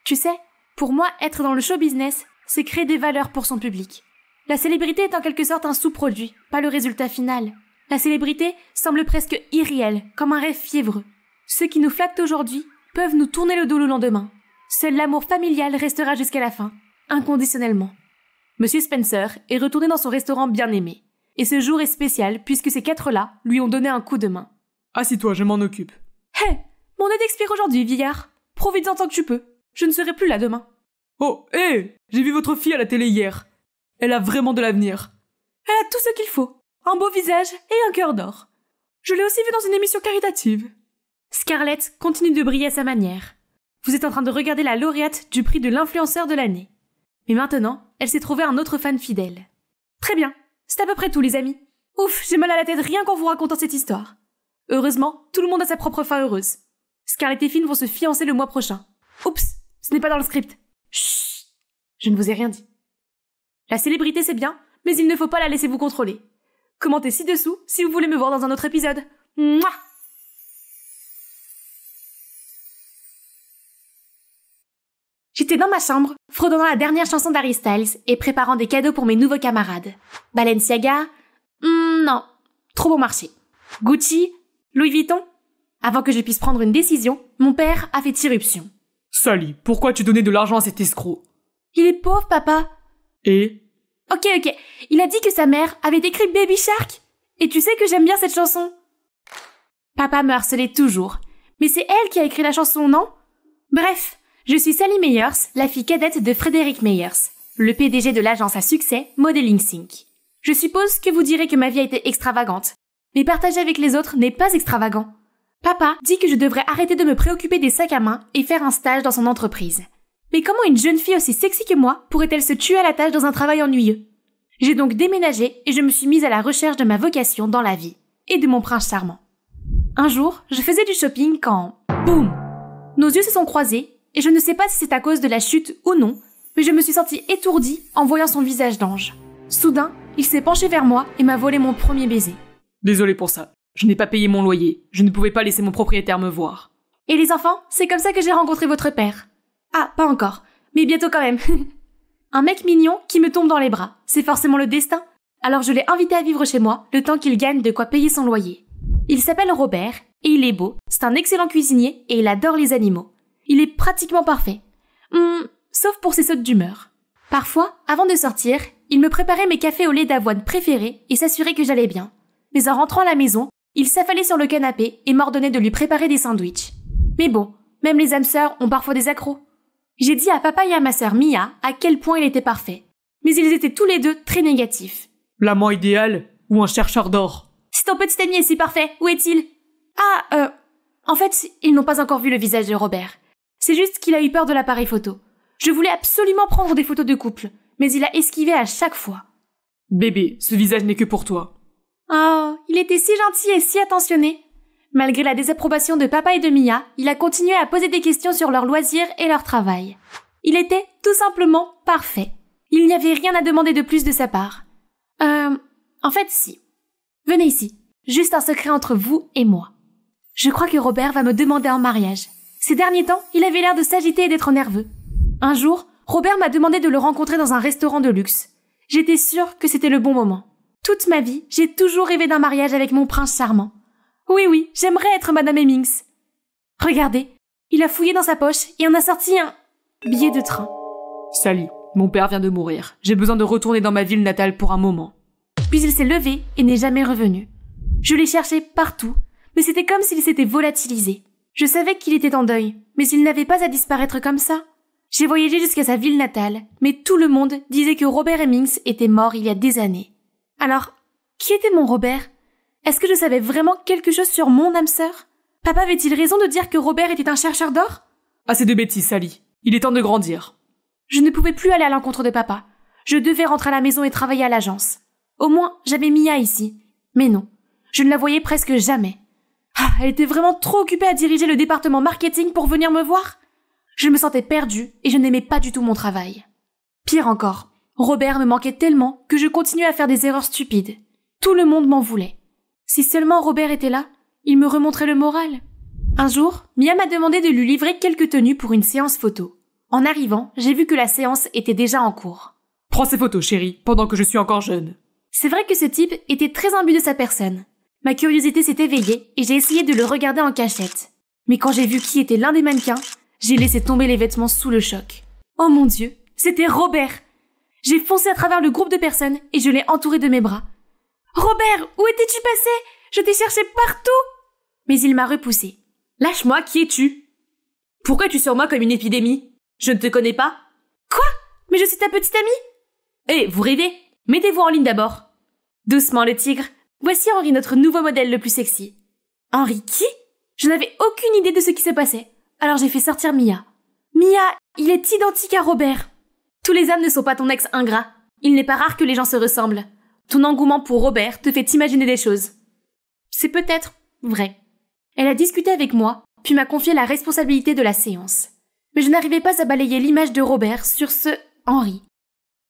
Tu sais, pour moi, être dans le show business, c'est créer des valeurs pour son public. La célébrité est en quelque sorte un sous-produit, pas le résultat final. La célébrité semble presque irréelle, comme un rêve fiévreux. Ceux qui nous flattent aujourd'hui peuvent nous tourner le dos le lendemain. Seul l'amour familial restera jusqu'à la fin, inconditionnellement. Monsieur Spencer est retourné dans son restaurant bien-aimé. Et ce jour est spécial puisque ces 4-là lui ont donné un coup de main. Assis-toi, je m'en occupe. Hé, mon aide expire aujourd'hui, vieillard. Profite-en tant que tu peux. Je ne serai plus là demain. Oh, hé, j'ai vu votre fille à la télé hier. Elle a vraiment de l'avenir. Elle a tout ce qu'il faut. Un beau visage et un cœur d'or. Je l'ai aussi vue dans une émission caritative. Scarlett continue de briller à sa manière. Vous êtes en train de regarder la lauréate du prix de l'influenceur de l'année. Mais maintenant, elle s'est trouvée un autre fan fidèle. Très bien, c'est à peu près tout les amis. Ouf, j'ai mal à la tête rien qu'en vous racontant cette histoire. Heureusement, tout le monde a sa propre fin heureuse. Scarlett et Finn vont se fiancer le mois prochain. Oups, ce n'est pas dans le script. Chut, je ne vous ai rien dit. La célébrité c'est bien, mais il ne faut pas la laisser vous contrôler. Commentez ci-dessous si vous voulez me voir dans un autre épisode. Mouah! J'étais dans ma chambre, fredonnant la dernière chanson d'Harry Styles et préparant des cadeaux pour mes nouveaux camarades. Balenciaga? Non. Trop bon marché. Gucci? Louis Vuitton? Avant que je puisse prendre une décision, mon père a fait irruption. Sally, pourquoi tu donnais de l'argent à cet escroc? Il est pauvre, papa. Et? Ok. Il a dit que sa mère avait écrit Baby Shark. Et tu sais que j'aime bien cette chanson. Papa me harcelait toujours. Mais c'est elle qui a écrit la chanson, non? Bref, je suis Sally Meyers, la fille cadette de Frédéric Meyers, le PDG de l'agence à succès Modeling Sync. Je suppose que vous direz que ma vie a été extravagante. Mais partager avec les autres n'est pas extravagant. Papa dit que je devrais arrêter de me préoccuper des sacs à main et faire un stage dans son entreprise. Mais comment une jeune fille aussi sexy que moi pourrait-elle se tuer à la tâche dans un travail ennuyeux? J'ai donc déménagé et je me suis mise à la recherche de ma vocation dans la vie et de mon prince charmant. Un jour, je faisais du shopping quand... Boum! Nos yeux se sont croisés et je ne sais pas si c'est à cause de la chute ou non, mais je me suis sentie étourdie en voyant son visage d'ange. Soudain, il s'est penché vers moi et m'a volé mon premier baiser. Désolé pour ça. Je n'ai pas payé mon loyer. Je ne pouvais pas laisser mon propriétaire me voir. Et les enfants, c'est comme ça que j'ai rencontré votre père. Ah, pas encore, mais bientôt quand même. Un mec mignon qui me tombe dans les bras, c'est forcément le destin. Alors je l'ai invité à vivre chez moi, le temps qu'il gagne de quoi payer son loyer. Il s'appelle Robert, et il est beau, c'est un excellent cuisinier, et il adore les animaux. Il est pratiquement parfait. Sauf pour ses sautes d'humeur. Parfois, avant de sortir, il me préparait mes cafés au lait d'avoine préférés et s'assurait que j'allais bien. Mais en rentrant à la maison, il s'affalait sur le canapé et m'ordonnait de lui préparer des sandwichs. Mais bon, même les âmes sœurs ont parfois des accros. J'ai dit à papa et à ma sœur Mia à quel point il était parfait. Mais ils étaient tous les deux très négatifs. L'amant idéal ou un chercheur d'or? Si ton petit ami est si parfait, où est-il? En fait, ils n'ont pas encore vu le visage de Robert. C'est juste qu'il a eu peur de l'appareil photo. Je voulais absolument prendre des photos de couple, mais il a esquivé à chaque fois. Bébé, ce visage n'est que pour toi. Oh, il était si gentil et si attentionné. Malgré la désapprobation de papa et de Mia, il a continué à poser des questions sur leurs loisirs et leur travail. Il était tout simplement parfait. Il n'y avait rien à demander de plus de sa part. En fait, si. Venez ici. Juste un secret entre vous et moi. Je crois que Robert va me demander en mariage. Ces derniers temps, il avait l'air de s'agiter et d'être nerveux. Un jour, Robert m'a demandé de le rencontrer dans un restaurant de luxe. J'étais sûre que c'était le bon moment. Toute ma vie, j'ai toujours rêvé d'un mariage avec mon prince charmant. Oui, j'aimerais être Madame Hemmings. Regardez, il a fouillé dans sa poche et en a sorti un billet de train. Sally, mon père vient de mourir. J'ai besoin de retourner dans ma ville natale pour un moment. Puis il s'est levé et n'est jamais revenu. Je l'ai cherché partout, mais c'était comme s'il s'était volatilisé. Je savais qu'il était en deuil, mais il n'avait pas à disparaître comme ça. J'ai voyagé jusqu'à sa ville natale, mais tout le monde disait que Robert Hemmings était mort il y a des années. Alors, qui était mon Robert? Est-ce que je savais vraiment quelque chose sur mon âme sœur? Papa avait-il raison de dire que Robert était un chercheur d'or? Assez de bêtises, Sally. Il est temps de grandir. Je ne pouvais plus aller à l'encontre de papa. Je devais rentrer à la maison et travailler à l'agence. Au moins, j'avais Mia ici. Mais non, je ne la voyais presque jamais. Ah, elle était vraiment trop occupée à diriger le département marketing pour venir me voir. Je me sentais perdue et je n'aimais pas du tout mon travail. Pire encore, Robert me manquait tellement que je continuais à faire des erreurs stupides. Tout le monde m'en voulait. Si seulement Robert était là, il me remonterait le moral. Un jour, Mia m'a demandé de lui livrer quelques tenues pour une séance photo. En arrivant, j'ai vu que la séance était déjà en cours. Prends ces photos, chérie, pendant que je suis encore jeune. C'est vrai que ce type était très imbu de sa personne. Ma curiosité s'est éveillée et j'ai essayé de le regarder en cachette. Mais quand j'ai vu qui était l'un des mannequins, j'ai laissé tomber les vêtements sous le choc. Oh mon Dieu, c'était Robert! J'ai foncé à travers le groupe de personnes et je l'ai entouré de mes bras. Robert, où étais-tu passé? Je t'ai cherché partout! Mais il m'a repoussé. Lâche-moi, qui es-tu? Pourquoi es-tu sur moi comme une épidémie? Je ne te connais pas? Quoi? Mais je suis ta petite amie? Hé, vous rêvez? Mettez-vous en ligne d'abord. Doucement le tigre. Voici Henri, notre nouveau modèle le plus sexy. Henri qui? Je n'avais aucune idée de ce qui se passait. Alors j'ai fait sortir Mia. Mia, il est identique à Robert. Tous les hommes ne sont pas ton ex ingrat. Il n'est pas rare que les gens se ressemblent. Ton engouement pour Robert te fait imaginer des choses. C'est peut-être vrai. Elle a discuté avec moi, puis m'a confié la responsabilité de la séance. Mais je n'arrivais pas à balayer l'image de Robert sur ce Henri.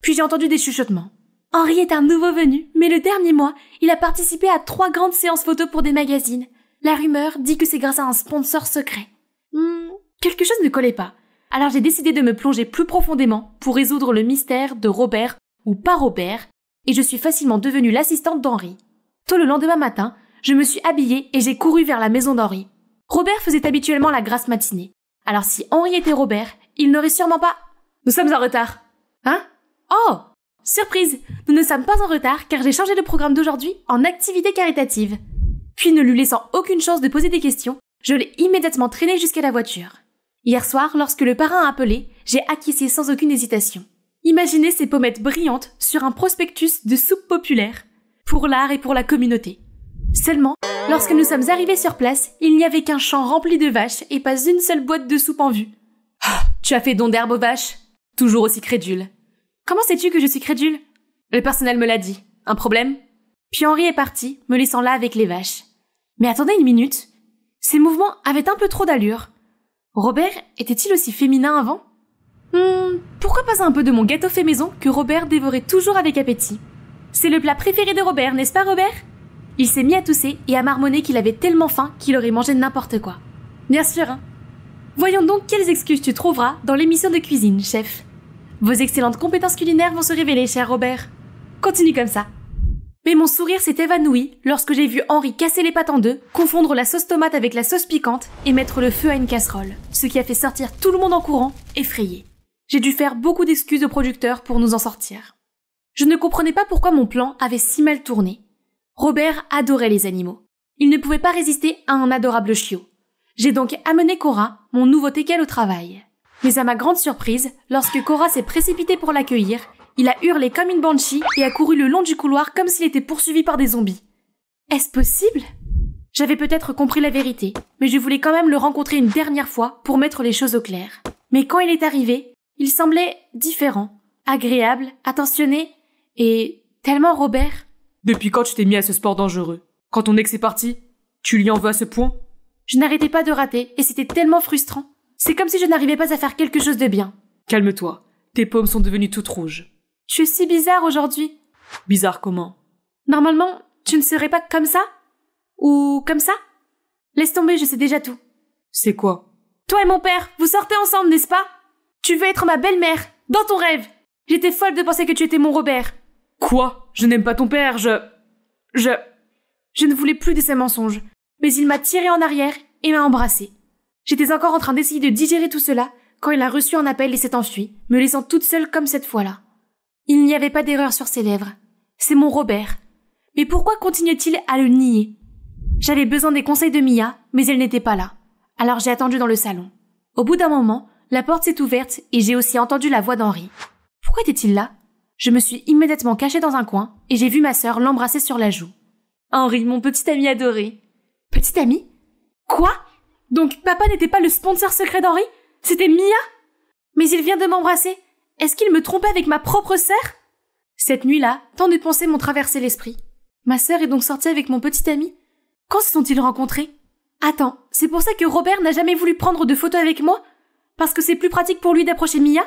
Puis j'ai entendu des chuchotements. Henri est un nouveau venu, mais le dernier mois, il a participé à 3 grandes séances photos pour des magazines. La rumeur dit que c'est grâce à un sponsor secret. Quelque chose ne collait pas. Alors j'ai décidé de me plonger plus profondément pour résoudre le mystère de Robert ou pas Robert, et je suis facilement devenue l'assistante d'Henri. Tôt le lendemain matin, je me suis habillée et j'ai couru vers la maison d'Henri. Robert faisait habituellement la grasse matinée. Alors si Henri était Robert, il n'aurait sûrement pas... Nous sommes en retard. Hein? Oh! Surprise! Nous ne sommes pas en retard car j'ai changé le programme d'aujourd'hui en activité caritative. Puis ne lui laissant aucune chance de poser des questions, je l'ai immédiatement traîné jusqu'à la voiture. Hier soir, lorsque le parrain a appelé, j'ai acquiescé sans aucune hésitation. Imaginez ces pommettes brillantes sur un prospectus de soupe populaire. Pour l'art et pour la communauté. Seulement, lorsque nous sommes arrivés sur place, il n'y avait qu'un champ rempli de vaches et pas une seule boîte de soupe en vue. Ah, tu as fait don d'herbe aux vaches? Toujours aussi crédule. Comment sais-tu que je suis crédule? Le personnel me l'a dit. Un problème? Puis Henri est parti, me laissant là avec les vaches. Mais attendez une minute. Ces mouvements avaient un peu trop d'allure. Robert était-il aussi féminin avant? Pourquoi pas un peu de mon gâteau fait maison que Robert dévorait toujours avec appétit? C'est le plat préféré de Robert, n'est-ce pas Robert? Il s'est mis à tousser et à marmonner qu'il avait tellement faim qu'il aurait mangé n'importe quoi. Bien sûr, hein. Voyons donc quelles excuses tu trouveras dans l'émission de cuisine, chef. Vos excellentes compétences culinaires vont se révéler, cher Robert. Continue comme ça. Mais mon sourire s'est évanoui lorsque j'ai vu Henri casser les pâtes en deux, confondre la sauce tomate avec la sauce piquante et mettre le feu à une casserole, ce qui a fait sortir tout le monde en courant, effrayé. J'ai dû faire beaucoup d'excuses au producteur pour nous en sortir. Je ne comprenais pas pourquoi mon plan avait si mal tourné. Robert adorait les animaux. Il ne pouvait pas résister à un adorable chiot. J'ai donc amené Cora, mon nouveau teckel, au travail. Mais à ma grande surprise, lorsque Cora s'est précipitée pour l'accueillir, il a hurlé comme une banshee et a couru le long du couloir comme s'il était poursuivi par des zombies. Est-ce possible? J'avais peut-être compris la vérité, mais je voulais quand même le rencontrer une dernière fois pour mettre les choses au clair. Mais quand il est arrivé, il semblait différent, agréable, attentionné et tellement Robert. Depuis quand tu t'es mis à ce sport dangereux? Quand ton ex est parti, tu lui en veux à ce point? Je n'arrêtais pas de rater et c'était tellement frustrant. C'est comme si je n'arrivais pas à faire quelque chose de bien. Calme-toi, tes paumes sont devenues toutes rouges. Tu es si bizarre aujourd'hui. Bizarre comment? Normalement, tu ne serais pas comme ça? Ou comme ça? Laisse tomber, je sais déjà tout. C'est quoi? Toi et mon père, vous sortez ensemble, n'est-ce pas? Tu veux être ma belle-mère, dans ton rêve. J'étais folle de penser que tu étais mon Robert. Quoi? Je n'aime pas ton père, Je ne voulais plus de ces mensonges, mais il m'a tiré en arrière et m'a embrassée. J'étais encore en train d'essayer de digérer tout cela quand il a reçu un appel et s'est enfui, me laissant toute seule comme cette fois-là. Il n'y avait pas d'erreur sur ses lèvres. C'est mon Robert. Mais pourquoi continue-t-il à le nier? J'avais besoin des conseils de Mia, mais elle n'était pas là. Alors j'ai attendu dans le salon. Au bout d'un moment, la porte s'est ouverte et j'ai aussi entendu la voix d'Henri. Pourquoi était-il là? Je me suis immédiatement cachée dans un coin et j'ai vu ma sœur l'embrasser sur la joue. Henri, mon petit ami adoré. Petit ami? Quoi? Donc papa n'était pas le sponsor secret d'Henri? C'était Mia? Mais il vient de m'embrasser. Est-ce qu'il me trompait avec ma propre sœur? Cette nuit-là, tant de pensées m'ont traversé l'esprit. Ma sœur est donc sortie avec mon petit ami? Quand se sont-ils rencontrés? Attends, c'est pour ça que Robert n'a jamais voulu prendre de photos avec moi? Parce que c'est plus pratique pour lui d'approcher Mia?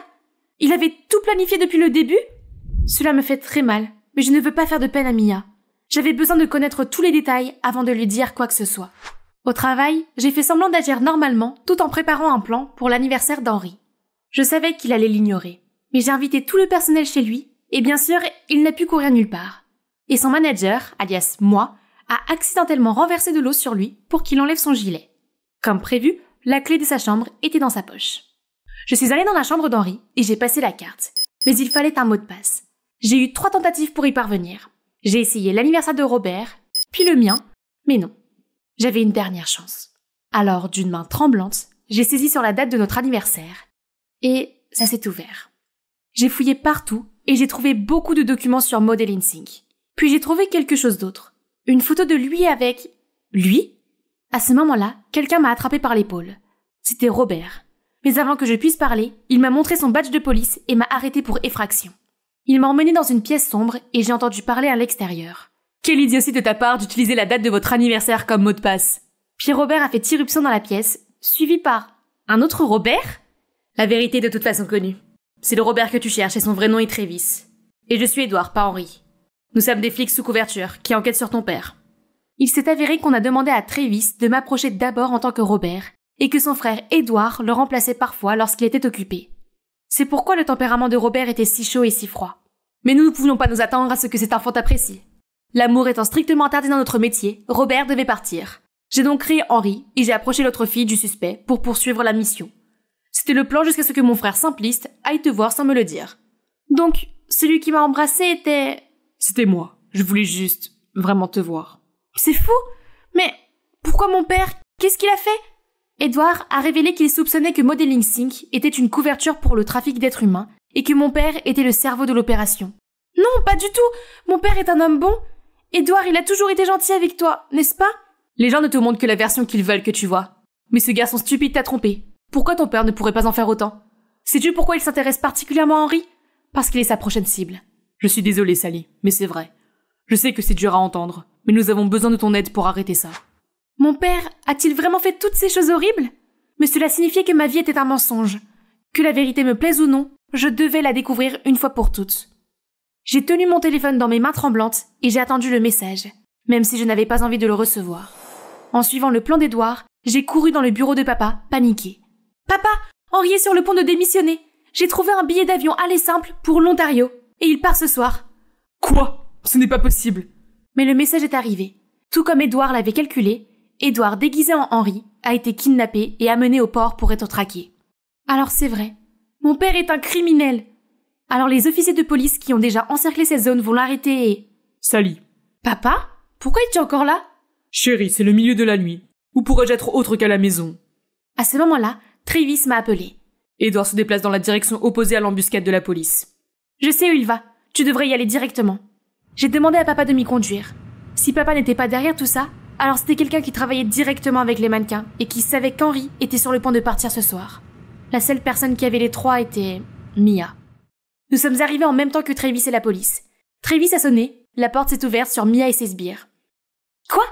Il avait tout planifié depuis le début? Cela me fait très mal, mais je ne veux pas faire de peine à Mia. J'avais besoin de connaître tous les détails avant de lui dire quoi que ce soit. Au travail, j'ai fait semblant d'agir normalement tout en préparant un plan pour l'anniversaire d'Henri. Je savais qu'il allait l'ignorer, mais j'ai invité tout le personnel chez lui, et bien sûr, il n'a pu courir nulle part. Et son manager, alias moi, a accidentellement renversé de l'eau sur lui pour qu'il enlève son gilet. Comme prévu, la clé de sa chambre était dans sa poche. Je suis allée dans la chambre d'Henri et j'ai passé la carte. Mais il fallait un mot de passe. J'ai eu 3 tentatives pour y parvenir. J'ai essayé l'anniversaire de Robert, puis le mien, mais non. J'avais une dernière chance. Alors, d'une main tremblante, j'ai saisi sur la date de notre anniversaire. Et ça s'est ouvert. J'ai fouillé partout et j'ai trouvé beaucoup de documents sur Modeling Sync. Puis j'ai trouvé quelque chose d'autre. Une photo de lui avec... Lui? À ce moment-là, quelqu'un m'a attrapé par l'épaule. C'était Robert. Mais avant que je puisse parler, il m'a montré son badge de police et m'a arrêté pour effraction. Il m'a emmené dans une pièce sombre et j'ai entendu parler à l'extérieur. Quelle idiotie de ta part d'utiliser la date de votre anniversaire comme mot de passe. Puis Robert a fait irruption dans la pièce, suivi par... Un autre Robert? La vérité est de toute façon connue. C'est le Robert que tu cherches et son vrai nom est Travis. Et je suis Edward, pas Henri. Nous sommes des flics sous couverture qui enquêtent sur ton père. Il s'est avéré qu'on a demandé à Travis de m'approcher d'abord en tant que Robert et que son frère Edward le remplaçait parfois lorsqu'il était occupé. C'est pourquoi le tempérament de Robert était si chaud et si froid. Mais nous ne pouvions pas nous attendre à ce que cet enfant t'apprécie. L'amour étant strictement interdit dans notre métier, Robert devait partir. J'ai donc créé Henri et j'ai approché l'autre fille du suspect pour poursuivre la mission. C'était le plan jusqu'à ce que mon frère simpliste aille te voir sans me le dire. Donc, celui qui m'a embrassé était... C'était moi. Je voulais juste vraiment te voir. C'est fou! Mais pourquoi mon père? Qu'est-ce qu'il a fait? Edward a révélé qu'il soupçonnait que Modeling Sync était une couverture pour le trafic d'êtres humains et que mon père était le cerveau de l'opération. Non, pas du tout! Mon père est un homme bon. Edward, il a toujours été gentil avec toi, n'est-ce pas? Les gens ne te montrent que la version qu'ils veulent que tu vois. Mais ce garçon stupide t'a trompé. Pourquoi ton père ne pourrait pas en faire autant? Sais-tu pourquoi il s'intéresse particulièrement à Henri? Parce qu'il est sa prochaine cible. Je suis désolée, Sally, mais c'est vrai. Je sais que c'est dur à entendre, mais nous avons besoin de ton aide pour arrêter ça. Mon père a-t-il vraiment fait toutes ces choses horribles? Mais cela signifiait que ma vie était un mensonge. Que la vérité me plaise ou non, je devais la découvrir une fois pour toutes. J'ai tenu mon téléphone dans mes mains tremblantes et j'ai attendu le message, même si je n'avais pas envie de le recevoir. En suivant le plan d'Edward, j'ai couru dans le bureau de papa, paniqué. « Papa, Henri est sur le point de démissionner. J'ai trouvé un billet d'avion aller simple pour l'Ontario, et il part ce soir. » Quoi? Ce n'est pas possible. Mais le message est arrivé. Tout comme Edward l'avait calculé, Edward déguisé en Henri a été kidnappé et amené au port pour être traqué. Alors c'est vrai, mon père est un criminel. Alors les officiers de police qui ont déjà encerclé cette zone vont l'arrêter et... Sally. Papa? Pourquoi es-tu encore là? Chérie, c'est le milieu de la nuit. Où pourrais-je être autre qu'à la maison? À ce moment-là, Travis m'a appelé. Edward se déplace dans la direction opposée à l'embuscade de la police. Je sais où il va. Tu devrais y aller directement. J'ai demandé à papa de m'y conduire. Si papa n'était pas derrière tout ça, alors c'était quelqu'un qui travaillait directement avec les mannequins et qui savait qu'Henri était sur le point de partir ce soir. La seule personne qui avait les 3 était... Mia. Nous sommes arrivés en même temps que Travis et la police. Travis a sonné, la porte s'est ouverte sur Mia et ses sbires. Quoi?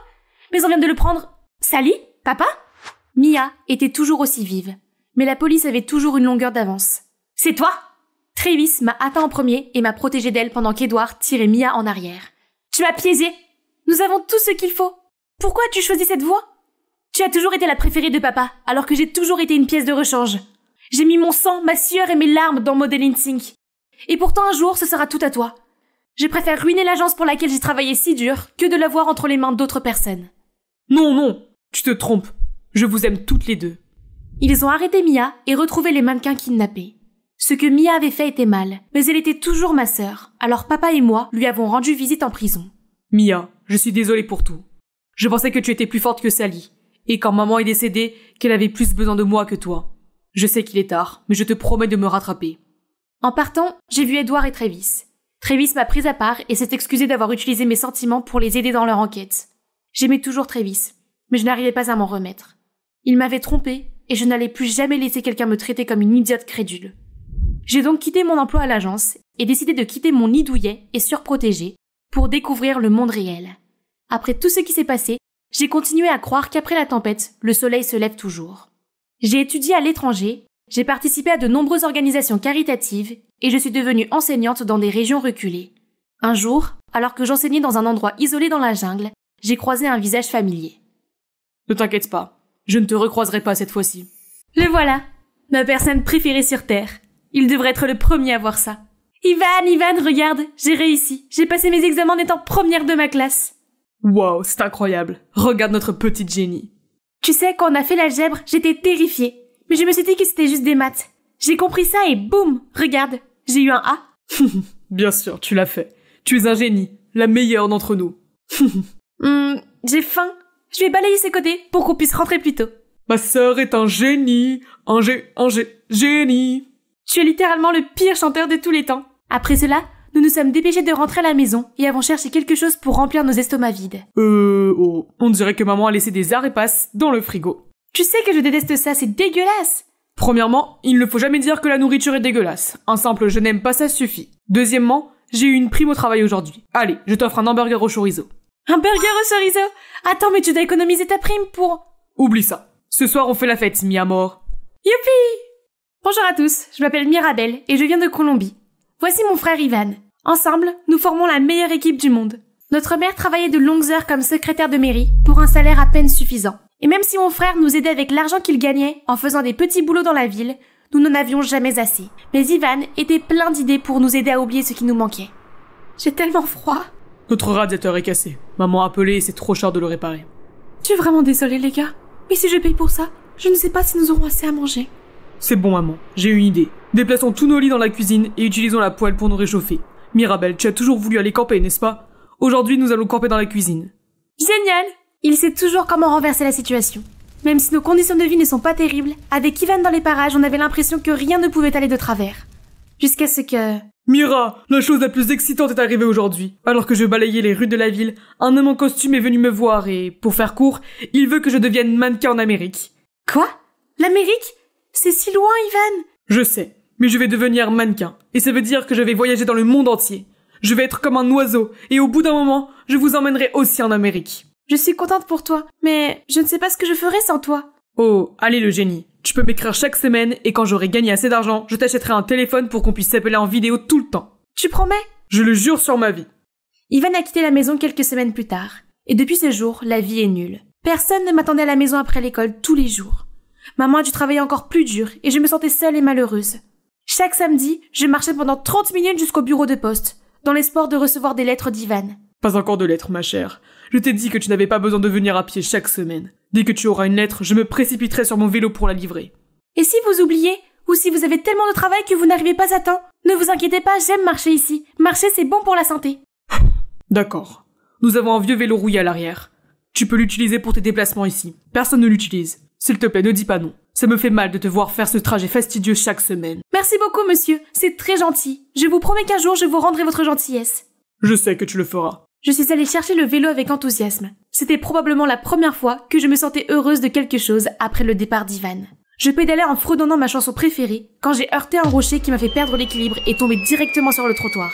Mais on vient de le prendre... Sally? Papa? Mia était toujours aussi vive. Mais la police avait toujours une longueur d'avance. C'est toi? Travis m'a atteint en premier et m'a protégé d'elle pendant qu'Edward tirait Mia en arrière. Tu m'as piégé. Nous avons tout ce qu'il faut. Pourquoi as-tu choisi cette voie? Tu as toujours été la préférée de papa, alors que j'ai toujours été une pièce de rechange. J'ai mis mon sang, ma sueur et mes larmes dans Modeling Sync. Et pourtant un jour, ce sera tout à toi. Je préfère ruiner l'agence pour laquelle j'ai travaillé si dur que de l'avoir entre les mains d'autres personnes. Non, non, tu te trompes. Je vous aime toutes les deux. Ils ont arrêté Mia et retrouvé les mannequins kidnappés. Ce que Mia avait fait était mal, mais elle était toujours ma sœur, alors papa et moi lui avons rendu visite en prison. Mia, je suis désolée pour tout. Je pensais que tu étais plus forte que Sally, et quand maman est décédée, qu'elle avait plus besoin de moi que toi. Je sais qu'il est tard, mais je te promets de me rattraper. En partant, j'ai vu Edward et Travis. Travis m'a prise à part et s'est excusé d'avoir utilisé mes sentiments pour les aider dans leur enquête. J'aimais toujours Travis, mais je n'arrivais pas à m'en remettre. Il m'avait trompée et je n'allais plus jamais laisser quelqu'un me traiter comme une idiote crédule. J'ai donc quitté mon emploi à l'agence et décidé de quitter mon nid douillet et surprotégé pour découvrir le monde réel. Après tout ce qui s'est passé, j'ai continué à croire qu'après la tempête, le soleil se lève toujours. J'ai étudié à l'étranger, j'ai participé à de nombreuses organisations caritatives et je suis devenue enseignante dans des régions reculées. Un jour, alors que j'enseignais dans un endroit isolé dans la jungle, j'ai croisé un visage familier. Ne t'inquiète pas, je ne te recroiserai pas cette fois-ci. Le voilà, ma personne préférée sur Terre. Il devrait être le premier à voir ça. Ivan, regarde, j'ai réussi. J'ai passé mes examens en étant première de ma classe. Wow, c'est incroyable. Regarde notre petite génie. Tu sais, quand on a fait l'algèbre, j'étais terrifiée. Mais je me suis dit que c'était juste des maths. J'ai compris ça et boum, regarde, j'ai eu un A. Bien sûr, tu l'as fait. Tu es un génie, la meilleure d'entre nous. J'ai faim. Je vais balayer ses côtés pour qu'on puisse rentrer plus tôt. Ma sœur est un génie, génie. Tu es littéralement le pire chanteur de tous les temps. Après cela, nous nous sommes dépêchés de rentrer à la maison et avons cherché quelque chose pour remplir nos estomacs vides. On dirait que maman a laissé des arepas dans le frigo. Tu sais que je déteste ça, c'est dégueulasse. Premièrement, il ne faut jamais dire que la nourriture est dégueulasse. Un simple je n'aime pas ça suffit. Deuxièmement, j'ai eu une prime au travail aujourd'hui. Allez, je t'offre un hamburger au chorizo. Un burger au chorizo? Attends, mais tu dois économiser ta prime pour... Oublie ça. Ce soir, on fait la fête, mi amor. Youpi! Bonjour à tous, je m'appelle Mirabelle et je viens de Colombie. Voici mon frère Ivan. Ensemble, nous formons la meilleure équipe du monde. Notre mère travaillait de longues heures comme secrétaire de mairie pour un salaire à peine suffisant. Et même si mon frère nous aidait avec l'argent qu'il gagnait en faisant des petits boulots dans la ville, nous n'en avions jamais assez. Mais Ivan était plein d'idées pour nous aider à oublier ce qui nous manquait. J'ai tellement froid. Notre radiateur est cassé. Maman a appelé et c'est trop cher de le réparer. Tu es vraiment désolée, les gars. Mais si je paye pour ça, je ne sais pas si nous aurons assez à manger. C'est bon, maman. J'ai une idée. Déplaçons tous nos lits dans la cuisine et utilisons la poêle pour nous réchauffer. Mirabelle, tu as toujours voulu aller camper, n'est-ce pas? Aujourd'hui, nous allons camper dans la cuisine. Génial! Il sait toujours comment renverser la situation. Même si nos conditions de vie ne sont pas terribles, avec Ivan dans les parages, on avait l'impression que rien ne pouvait aller de travers. Jusqu'à ce que... Mira, la chose la plus excitante est arrivée aujourd'hui. Alors que je balayais les rues de la ville, un homme en costume est venu me voir et, pour faire court, il veut que je devienne mannequin en Amérique. Quoi? L'Amérique? C'est si loin, Ivan! Je sais, mais je vais devenir mannequin, et ça veut dire que je vais voyager dans le monde entier. Je vais être comme un oiseau, et au bout d'un moment, je vous emmènerai aussi en Amérique. Je suis contente pour toi, mais je ne sais pas ce que je ferais sans toi. Oh, allez le génie. Tu peux m'écrire chaque semaine, et quand j'aurai gagné assez d'argent, je t'achèterai un téléphone pour qu'on puisse s'appeler en vidéo tout le temps. Tu promets? Je le jure sur ma vie. Ivan a quitté la maison quelques semaines plus tard, et depuis ce jour, la vie est nulle. Personne ne m'attendait à la maison après l'école tous les jours. Maman a dû travailler encore plus dur, et je me sentais seule et malheureuse. Chaque samedi, je marchais pendant 30 minutes jusqu'au bureau de poste, dans l'espoir de recevoir des lettres d'Ivan. Pas encore de lettres, ma chère. Je t'ai dit que tu n'avais pas besoin de venir à pied chaque semaine. Dès que tu auras une lettre, je me précipiterai sur mon vélo pour la livrer. Et si vous oubliez, ou si vous avez tellement de travail que vous n'arrivez pas à temps, ne vous inquiétez pas, j'aime marcher ici. Marcher, c'est bon pour la santé. D'accord. Nous avons un vieux vélo rouillé à l'arrière. Tu peux l'utiliser pour tes déplacements ici. Personne ne l'utilise. S'il te plaît, ne dis pas non. Ça me fait mal de te voir faire ce trajet fastidieux chaque semaine. Merci beaucoup, monsieur. C'est très gentil. Je vous promets qu'un jour, je vous rendrai votre gentillesse. Je sais que tu le feras. Je suis allée chercher le vélo avec enthousiasme. C'était probablement la première fois que je me sentais heureuse de quelque chose après le départ d'Ivan. Je pédalais en fredonnant ma chanson préférée quand j'ai heurté un rocher qui m'a fait perdre l'équilibre et tomber directement sur le trottoir.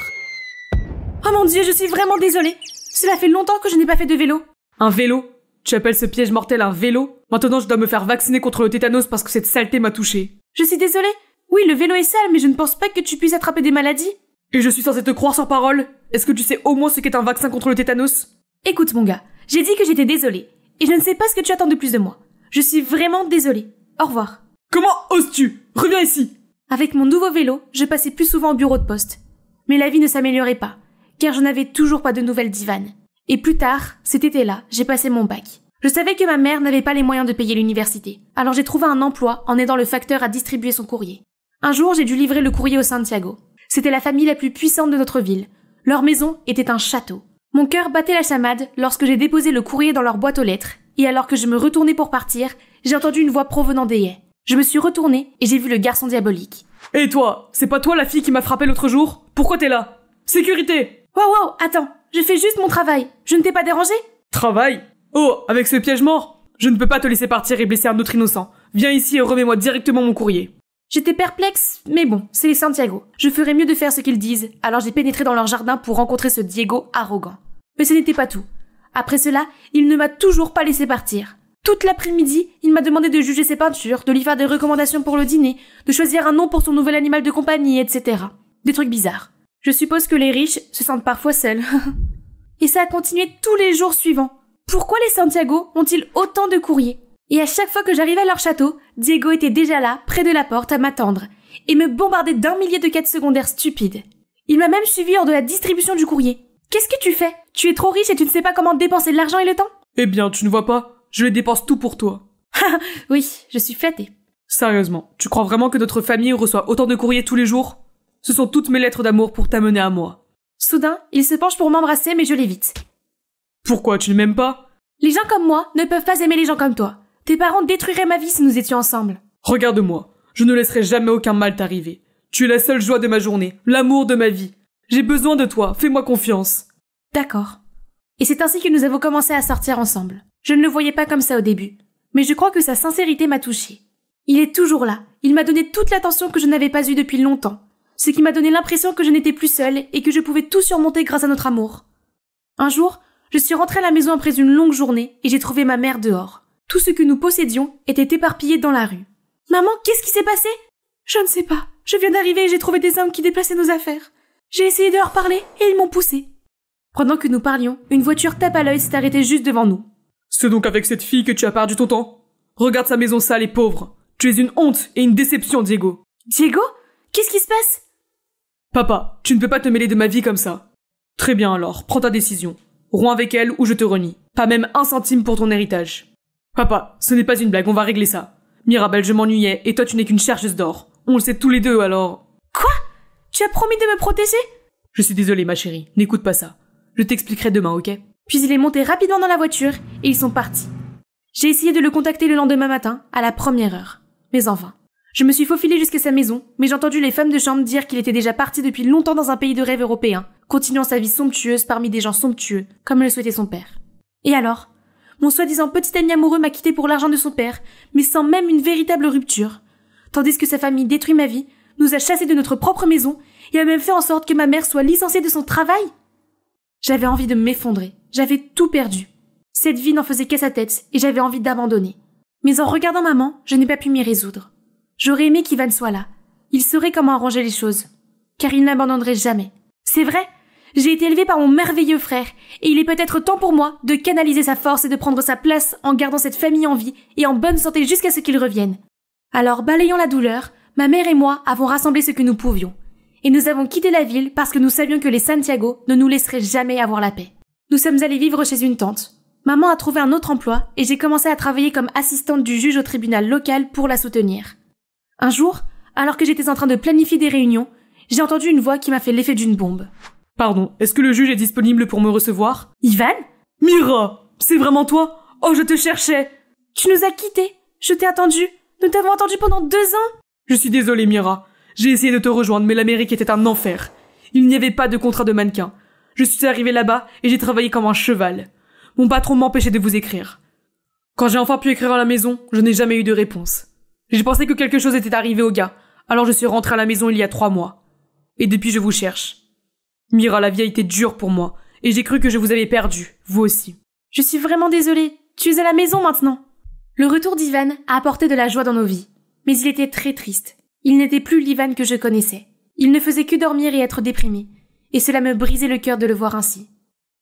Oh mon Dieu, je suis vraiment désolée. Cela fait longtemps que je n'ai pas fait de vélo. Un vélo? Tu appelles ce piège mortel un vélo? Maintenant, je dois me faire vacciner contre le tétanos parce que cette saleté m'a touchée. Je suis désolée. Oui, le vélo est sale, mais je ne pense pas que tu puisses attraper des maladies. Et je suis censée te croire sur parole? Est-ce que tu sais au moins ce qu'est un vaccin contre le tétanos? Écoute, mon gars, j'ai dit que j'étais désolée. Et je ne sais pas ce que tu attends de plus de moi. Je suis vraiment désolée. Au revoir. Comment oses-tu? Reviens ici! Avec mon nouveau vélo, je passais plus souvent au bureau de poste. Mais la vie ne s'améliorait pas, car je n'avais toujours pas de nouvelles d'Ivan. Et plus tard, cet été-là, j'ai passé mon bac. Je savais que ma mère n'avait pas les moyens de payer l'université, alors j'ai trouvé un emploi en aidant le facteur à distribuer son courrier. Un jour, j'ai dû livrer le courrier au Santiago. C'était la famille la plus puissante de notre ville. Leur maison était un château. Mon cœur battait la chamade lorsque j'ai déposé le courrier dans leur boîte aux lettres, et alors que je me retournais pour partir, j'ai entendu une voix provenant des haies. Je me suis retournée et j'ai vu le garçon diabolique. Et toi, c'est pas toi la fille qui m'a frappé l'autre jour? Pourquoi t'es là? Sécurité! Wow, attends, je fais juste mon travail. Je ne t'ai pas dérangé? Travail? Oh, avec ce piège mort? Je ne peux pas te laisser partir et blesser un autre innocent. Viens ici et remets-moi directement mon courrier. J'étais perplexe, mais bon, c'est les Santiago. Je ferais mieux de faire ce qu'ils disent, alors j'ai pénétré dans leur jardin pour rencontrer ce Diego arrogant. Mais ce n'était pas tout. Après cela, il ne m'a toujours pas laissé partir. Toute l'après-midi, il m'a demandé de juger ses peintures, de lui faire des recommandations pour le dîner, de choisir un nom pour son nouvel animal de compagnie, etc. Des trucs bizarres. Je suppose que les riches se sentent parfois seuls. Et ça a continué tous les jours suivants. Pourquoi les Santiago ont-ils autant de courriers? Et à chaque fois que j'arrivais à leur château, Diego était déjà là, près de la porte, à m'attendre, et me bombardait d'un millier de quêtes secondaires stupides. Il m'a même suivi lors de la distribution du courrier. Qu'est-ce que tu fais? Tu es trop riche et tu ne sais pas comment dépenser de l'argent et le temps? Eh bien, tu ne vois pas, je les dépense tout pour toi. Oui, je suis flattée. Sérieusement, tu crois vraiment que notre famille reçoit autant de courriers tous les jours? Ce sont toutes mes lettres d'amour pour t'amener à moi. Soudain, il se penche pour m'embrasser, mais je l'évite. Pourquoi, tu ne m'aimes pas? Les gens comme moi ne peuvent pas aimer les gens comme toi. Tes parents détruiraient ma vie si nous étions ensemble. Regarde-moi, je ne laisserai jamais aucun mal t'arriver. Tu es la seule joie de ma journée, l'amour de ma vie. J'ai besoin de toi, fais-moi confiance. D'accord. Et c'est ainsi que nous avons commencé à sortir ensemble. Je ne le voyais pas comme ça au début, mais je crois que sa sincérité m'a touchée. Il est toujours là, il m'a donné toute l'attention que je n'avais pas eue depuis longtemps, ce qui m'a donné l'impression que je n'étais plus seule et que je pouvais tout surmonter grâce à notre amour. Un jour, je suis rentrée à la maison après une longue journée et j'ai trouvé ma mère dehors. Tout ce que nous possédions était éparpillé dans la rue. « Maman, qu'est-ce qui s'est passé ?» « Je ne sais pas. Je viens d'arriver et j'ai trouvé des hommes qui déplaçaient nos affaires. J'ai essayé de leur parler et ils m'ont poussée. » Pendant que nous parlions, une voiture tape à l'œil s'est arrêtée juste devant nous. « C'est donc avec cette fille que tu as perdu ton temps? Regarde sa maison sale et pauvre. Tu es une honte et une déception, Diego. »« Diego? Qu'est-ce qui se passe ?»« Papa, tu ne peux pas te mêler de ma vie comme ça. » »« Très bien alors, prends ta décision. Romps avec elle ou je te renie. Pas même un centime pour ton héritage. »« Papa, ce n'est pas une blague, on va régler ça. Mirabel, je m'ennuyais et toi tu n'es qu'une chercheuse d'or. On le sait tous les deux alors... » « Quoi? Tu as promis de me protéger ?»« Je suis désolé ma chérie, n'écoute pas ça. Je t'expliquerai demain, ok ?» Puis il est monté rapidement dans la voiture et ils sont partis. J'ai essayé de le contacter le lendemain matin, à la première heure. Mais en vain. Je me suis faufilée jusqu'à sa maison, mais j'ai entendu les femmes de chambre dire qu'il était déjà parti depuis longtemps dans un pays de rêve européen, continuant sa vie somptueuse parmi des gens somptueux, comme le souhaitait son père. Et alors? Mon soi-disant petit ami amoureux m'a quitté pour l'argent de son père, mais sans même une véritable rupture. Tandis que sa famille détruit ma vie, nous a chassés de notre propre maison, et a même fait en sorte que ma mère soit licenciée de son travail. J'avais envie de m'effondrer. J'avais tout perdu. Cette vie n'en faisait qu'à sa tête, et j'avais envie d'abandonner. Mais en regardant maman, je n'ai pas pu m'y résoudre. J'aurais aimé qu'Ivan soit là. Il saurait comment arranger les choses. Car il n'abandonnerait jamais. C'est vrai, j'ai été élevée par mon merveilleux frère, et il est peut-être temps pour moi de canaliser sa force et de prendre sa place en gardant cette famille en vie et en bonne santé jusqu'à ce qu'il revienne. Alors, balayant la douleur, ma mère et moi avons rassemblé ce que nous pouvions. Et nous avons quitté la ville parce que nous savions que les Santiago ne nous laisseraient jamais avoir la paix. Nous sommes allés vivre chez une tante. Maman a trouvé un autre emploi et j'ai commencé à travailler comme assistante du juge au tribunal local pour la soutenir. Un jour, alors que j'étais en train de planifier des réunions, j'ai entendu une voix qui m'a fait l'effet d'une bombe. « Pardon, est-ce que le juge est disponible pour me recevoir ?»« Ivan ? Mira, c'est vraiment toi? Oh, je te cherchais !»« Tu nous as quittés. Je t'ai attendu. Nous t'avons attendu pendant 2 ans. » Je suis désolée, Mira. J'ai essayé de te rejoindre, mais l'Amérique était un enfer. Il n'y avait pas de contrat de mannequin. Je suis arrivée là-bas et j'ai travaillé comme un cheval. Mon patron m'empêchait de vous écrire. Quand j'ai enfin pu écrire à la maison, je n'ai jamais eu de réponse. J'ai pensé que quelque chose était arrivé au gars, alors je suis rentrée à la maison il y a 3 mois. Et depuis, je vous cherche. Mira, la vie a été dure pour moi, et j'ai cru que je vous avais perdu, vous aussi. Je suis vraiment désolée. Tu es à la maison maintenant. Le retour d'Ivan a apporté de la joie dans nos vies. Mais il était très triste. Il n'était plus l'Ivan que je connaissais. Il ne faisait que dormir et être déprimé. Et cela me brisait le cœur de le voir ainsi.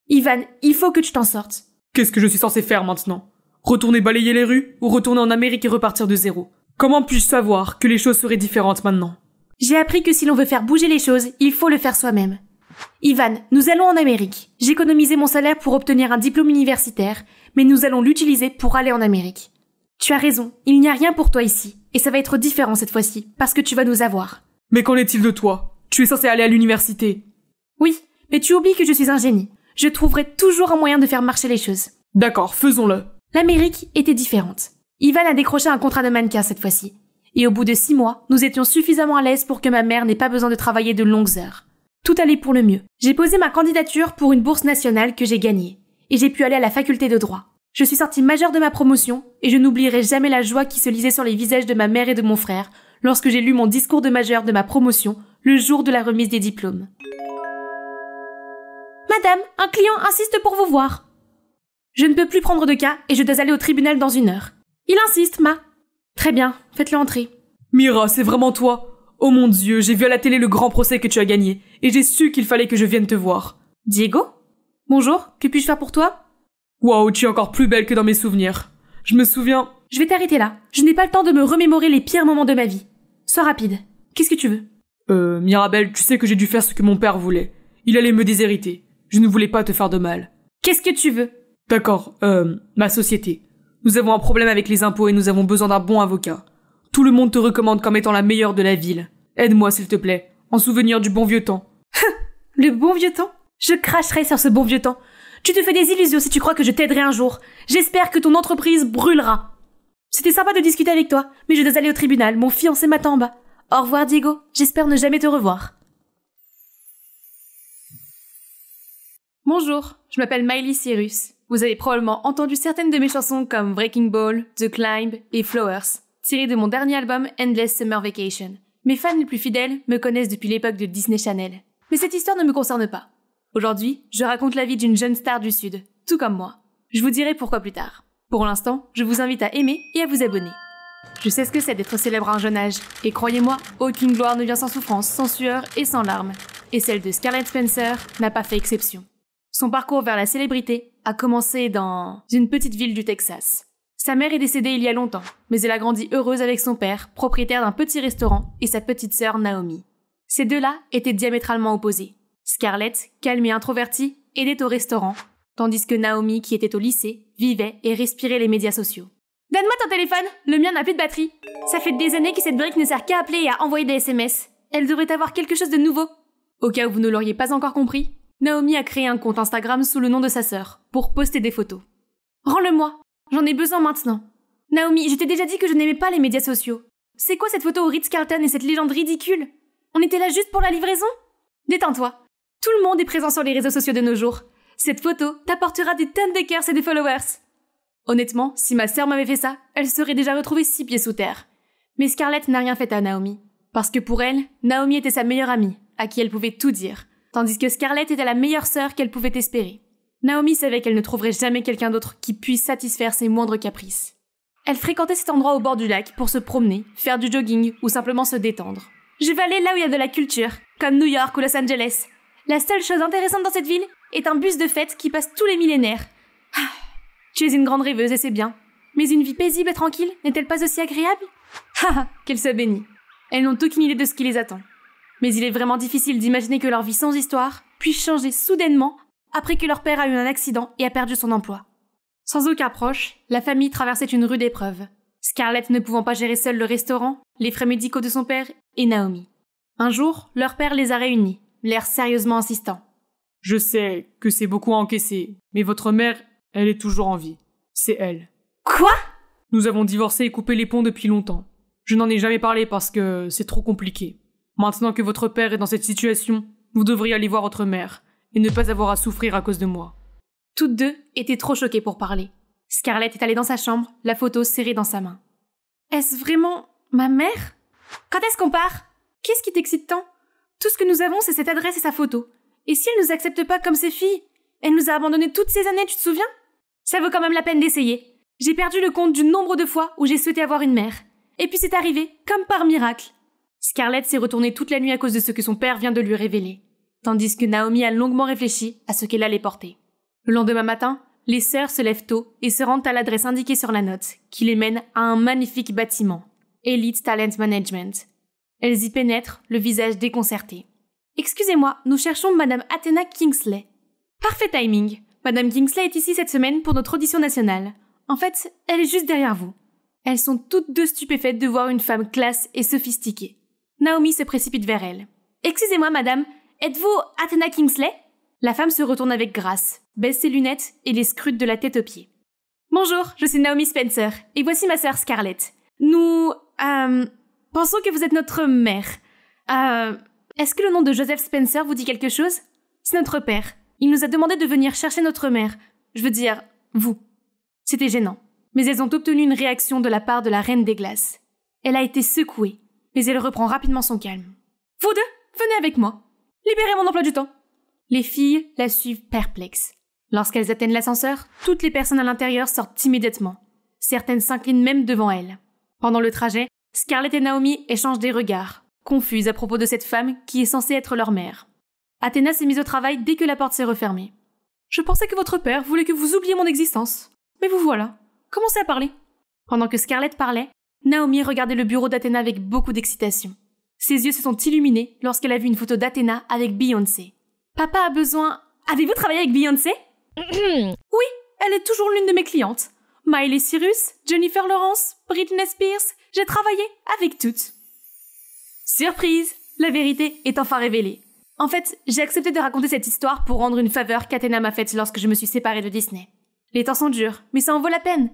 Ivan, il faut que tu t'en sortes. Qu'est-ce que je suis censé faire maintenant? Retourner balayer les rues ou retourner en Amérique et repartir de zéro? Comment puis-je savoir que les choses seraient différentes maintenant? J'ai appris que si l'on veut faire bouger les choses, il faut le faire soi-même. Ivan, nous allons en Amérique. J'ai économisé mon salaire pour obtenir un diplôme universitaire, mais nous allons l'utiliser pour aller en Amérique. Tu as raison, il n'y a rien pour toi ici, et ça va être différent cette fois-ci, parce que tu vas nous avoir. Mais qu'en est-il de toi? Tu es censé aller à l'université. Oui, mais tu oublies que je suis un génie. Je trouverai toujours un moyen de faire marcher les choses. D'accord, faisons-le. L'Amérique était différente. Ivan a décroché un contrat de mannequin cette fois-ci. Et au bout de 6 mois, nous étions suffisamment à l'aise pour que ma mère n'ait pas besoin de travailler de longues heures. Tout allait pour le mieux. J'ai posé ma candidature pour une bourse nationale que j'ai gagnée. Et j'ai pu aller à la faculté de droit. Je suis sortie majeure de ma promotion et je n'oublierai jamais la joie qui se lisait sur les visages de ma mère et de mon frère lorsque j'ai lu mon discours de majeur de ma promotion le jour de la remise des diplômes. Madame, un client insiste pour vous voir. Je ne peux plus prendre de cas et je dois aller au tribunal dans 1 heure. Il insiste, Ma. Très bien, faites-le entrer. Mira, c'est vraiment toi? Oh mon Dieu, j'ai vu à la télé le grand procès que tu as gagné, et j'ai su qu'il fallait que je vienne te voir. Diego? Bonjour, que puis-je faire pour toi? Waouh, tu es encore plus belle que dans mes souvenirs. Je me souviens... Je vais t'arrêter là. Je n'ai pas le temps de me remémorer les pires moments de ma vie. Sois rapide. Qu'est-ce que tu veux? Mirabelle, tu sais que j'ai dû faire ce que mon père voulait. Il allait me déshériter. Je ne voulais pas te faire de mal. Qu'est-ce que tu veux? D'accord, ma société. Nous avons un problème avec les impôts et nous avons besoin d'un bon avocat. Tout le monde te recommande comme étant la meilleure de la ville. Aide-moi, s'il te plaît, en souvenir du bon vieux temps. Le bon vieux temps? Je cracherai sur ce bon vieux temps. Tu te fais des illusions si tu crois que je t'aiderai un jour. J'espère que ton entreprise brûlera. C'était sympa de discuter avec toi, mais je dois aller au tribunal. Mon fiancé m'attend en bas. Au revoir, Diego. J'espère ne jamais te revoir. Bonjour, je m'appelle Miley Cyrus. Vous avez probablement entendu certaines de mes chansons comme Breaking Ball, The Climb et Flowers, tirées de mon dernier album Endless Summer Vacation. Mes fans les plus fidèles me connaissent depuis l'époque de Disney Channel. Mais cette histoire ne me concerne pas. Aujourd'hui, je raconte la vie d'une jeune star du Sud, tout comme moi. Je vous dirai pourquoi plus tard. Pour l'instant, je vous invite à aimer et à vous abonner. Je sais ce que c'est d'être célèbre à un jeune âge, et croyez-moi, aucune gloire ne vient sans souffrance, sans sueur et sans larmes. Et celle de Scarlett Spencer n'a pas fait exception. Son parcours vers la célébrité a commencé dans une petite ville du Texas. Sa mère est décédée il y a longtemps, mais elle a grandi heureuse avec son père, propriétaire d'un petit restaurant, et sa petite sœur Naomi. Ces deux-là étaient diamétralement opposés. Scarlett, calme et introvertie, aidait au restaurant, tandis que Naomi, qui était au lycée, vivait et respirait les médias sociaux. « Donne-moi ton téléphone, le mien n'a plus de batterie. Ça fait des années que cette brique ne sert qu'à appeler et à envoyer des SMS. Elle devrait avoir quelque chose de nouveau. » Au cas où vous ne l'auriez pas encore compris, Naomi a créé un compte Instagram sous le nom de sa sœur, pour poster des photos. « Rends-le-moi, j'en ai besoin maintenant. » « Naomi, je t'ai déjà dit que je n'aimais pas les médias sociaux. C'est quoi cette photo au Ritz-Carlton et cette légende ridicule? On était là juste pour la livraison? Détends-toi. Tout le monde est présent sur les réseaux sociaux de nos jours. Cette photo t'apportera des tonnes de cœurs et des followers. Honnêtement, si ma sœur m'avait fait ça, elle serait déjà retrouvée 6 pieds sous terre. Mais Scarlett n'a rien fait à Naomi. Parce que pour elle, Naomi était sa meilleure amie, à qui elle pouvait tout dire. Tandis que Scarlett était la meilleure sœur qu'elle pouvait espérer. Naomi savait qu'elle ne trouverait jamais quelqu'un d'autre qui puisse satisfaire ses moindres caprices. Elle fréquentait cet endroit au bord du lac pour se promener, faire du jogging ou simplement se détendre. Je vais aller là où il y a de la culture, comme New York ou Los Angeles. La seule chose intéressante dans cette ville est un bus de fête qui passe tous les millénaires. Ah, tu es une grande rêveuse et c'est bien. Mais une vie paisible et tranquille n'est-elle pas aussi agréable? Haha, qu'elle soit bénie. Elles n'ont aucune idée de ce qui les attend. Mais il est vraiment difficile d'imaginer que leur vie sans histoire puisse changer soudainement après que leur père a eu un accident et a perdu son emploi. Sans aucun proche, la famille traversait une rude épreuve. Scarlett ne pouvant pas gérer seule le restaurant, les frais médicaux de son père et Naomi. Un jour, leur père les a réunis, l'air sérieusement insistant. « Je sais que c'est beaucoup à encaisser, mais votre mère, elle est toujours en vie. C'est elle. » Quoi? Nous avons divorcé et coupé les ponts depuis longtemps. Je n'en ai jamais parlé parce que c'est trop compliqué. Maintenant que votre père est dans cette situation, vous devriez aller voir votre mère et ne pas avoir à souffrir à cause de moi. Toutes deux étaient trop choquées pour parler. Scarlett est allée dans sa chambre, la photo serrée dans sa main. Est-ce vraiment ma mère? Quand est-ce qu'on part? Qu'est-ce qui t'excite tant? Tout ce que nous avons, c'est cette adresse et sa photo. Et si elle nous accepte pas comme ses filles? Elle nous a abandonnés toutes ces années, tu te souviens? Ça vaut quand même la peine d'essayer. J'ai perdu le compte du nombre de fois où j'ai souhaité avoir une mère. Et puis c'est arrivé, comme par miracle. Scarlett s'est retournée toute la nuit à cause de ce que son père vient de lui révéler, tandis que Naomi a longuement réfléchi à ce qu'elle allait porter. Le lendemain matin, les sœurs se lèvent tôt et se rendent à l'adresse indiquée sur la note, qui les mène à un magnifique bâtiment, Elite Talent Management. Elles y pénètrent, le visage déconcerté. « Excusez-moi, nous cherchons Madame Athena Kingsley. » Parfait timing. Madame Kingsley est ici cette semaine pour notre audition nationale. En fait, elle est juste derrière vous. Elles sont toutes deux stupéfaites de voir une femme classe et sophistiquée. Naomi se précipite vers elle. « Excusez-moi, madame, êtes-vous Athena Kingsley ?» La femme se retourne avec grâce, baisse ses lunettes et les scrute de la tête aux pieds. « Bonjour, je suis Naomi Spencer, et voici ma sœur Scarlett. Nous, pensons que vous êtes notre mère. Est-ce que le nom de Joseph Spencer vous dit quelque chose? C'est notre père. Il nous a demandé de venir chercher notre mère. Je veux dire, vous. » C'était gênant. Mais elles ont obtenu une réaction de la part de la Reine des Glaces. Elle a été secouée, mais elle reprend rapidement son calme. « Vous deux, venez avec moi. Libérez mon emploi du temps. » Les filles la suivent perplexes. Lorsqu'elles atteignent l'ascenseur, toutes les personnes à l'intérieur sortent immédiatement. Certaines s'inclinent même devant elles. Pendant le trajet, Scarlett et Naomi échangent des regards, confuses à propos de cette femme qui est censée être leur mère. Athéna s'est mise au travail dès que la porte s'est refermée. « Je pensais que votre père voulait que vous oubliez mon existence. Mais vous voilà. Commencez à parler. » Pendant que Scarlett parlait, Naomi regardait le bureau d'Athéna avec beaucoup d'excitation. Ses yeux se sont illuminés lorsqu'elle a vu une photo d'Athéna avec Beyoncé. « Papa a besoin... Avez-vous travaillé avec Beyoncé ?»« Oui, elle est toujours l'une de mes clientes. Miley Cyrus, Jennifer Lawrence, Britney Spears, j'ai travaillé avec toutes. » Surprise! La vérité est enfin révélée. En fait, j'ai accepté de raconter cette histoire pour rendre une faveur qu'Athéna m'a faite lorsque je me suis séparée de Disney. Les temps sont durs, mais ça en vaut la peine.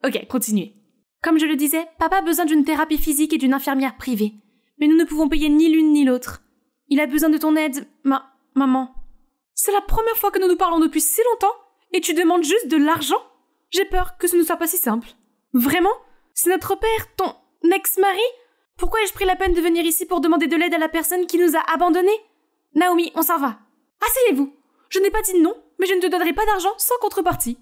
Ok, continuez. Comme je le disais, papa a besoin d'une thérapie physique et d'une infirmière privée. Mais nous ne pouvons payer ni l'une ni l'autre. Il a besoin de ton aide, maman. C'est la première fois que nous nous parlons depuis si longtemps, et tu demandes juste de l'argent? J'ai peur que ce ne soit pas si simple. Vraiment? C'est notre père, ton ex-mari? Pourquoi ai-je pris la peine de venir ici pour demander de l'aide à la personne qui nous a abandonnés? Naomi, on s'en va. Asseyez-vous. Je n'ai pas dit non, mais je ne te donnerai pas d'argent sans contrepartie.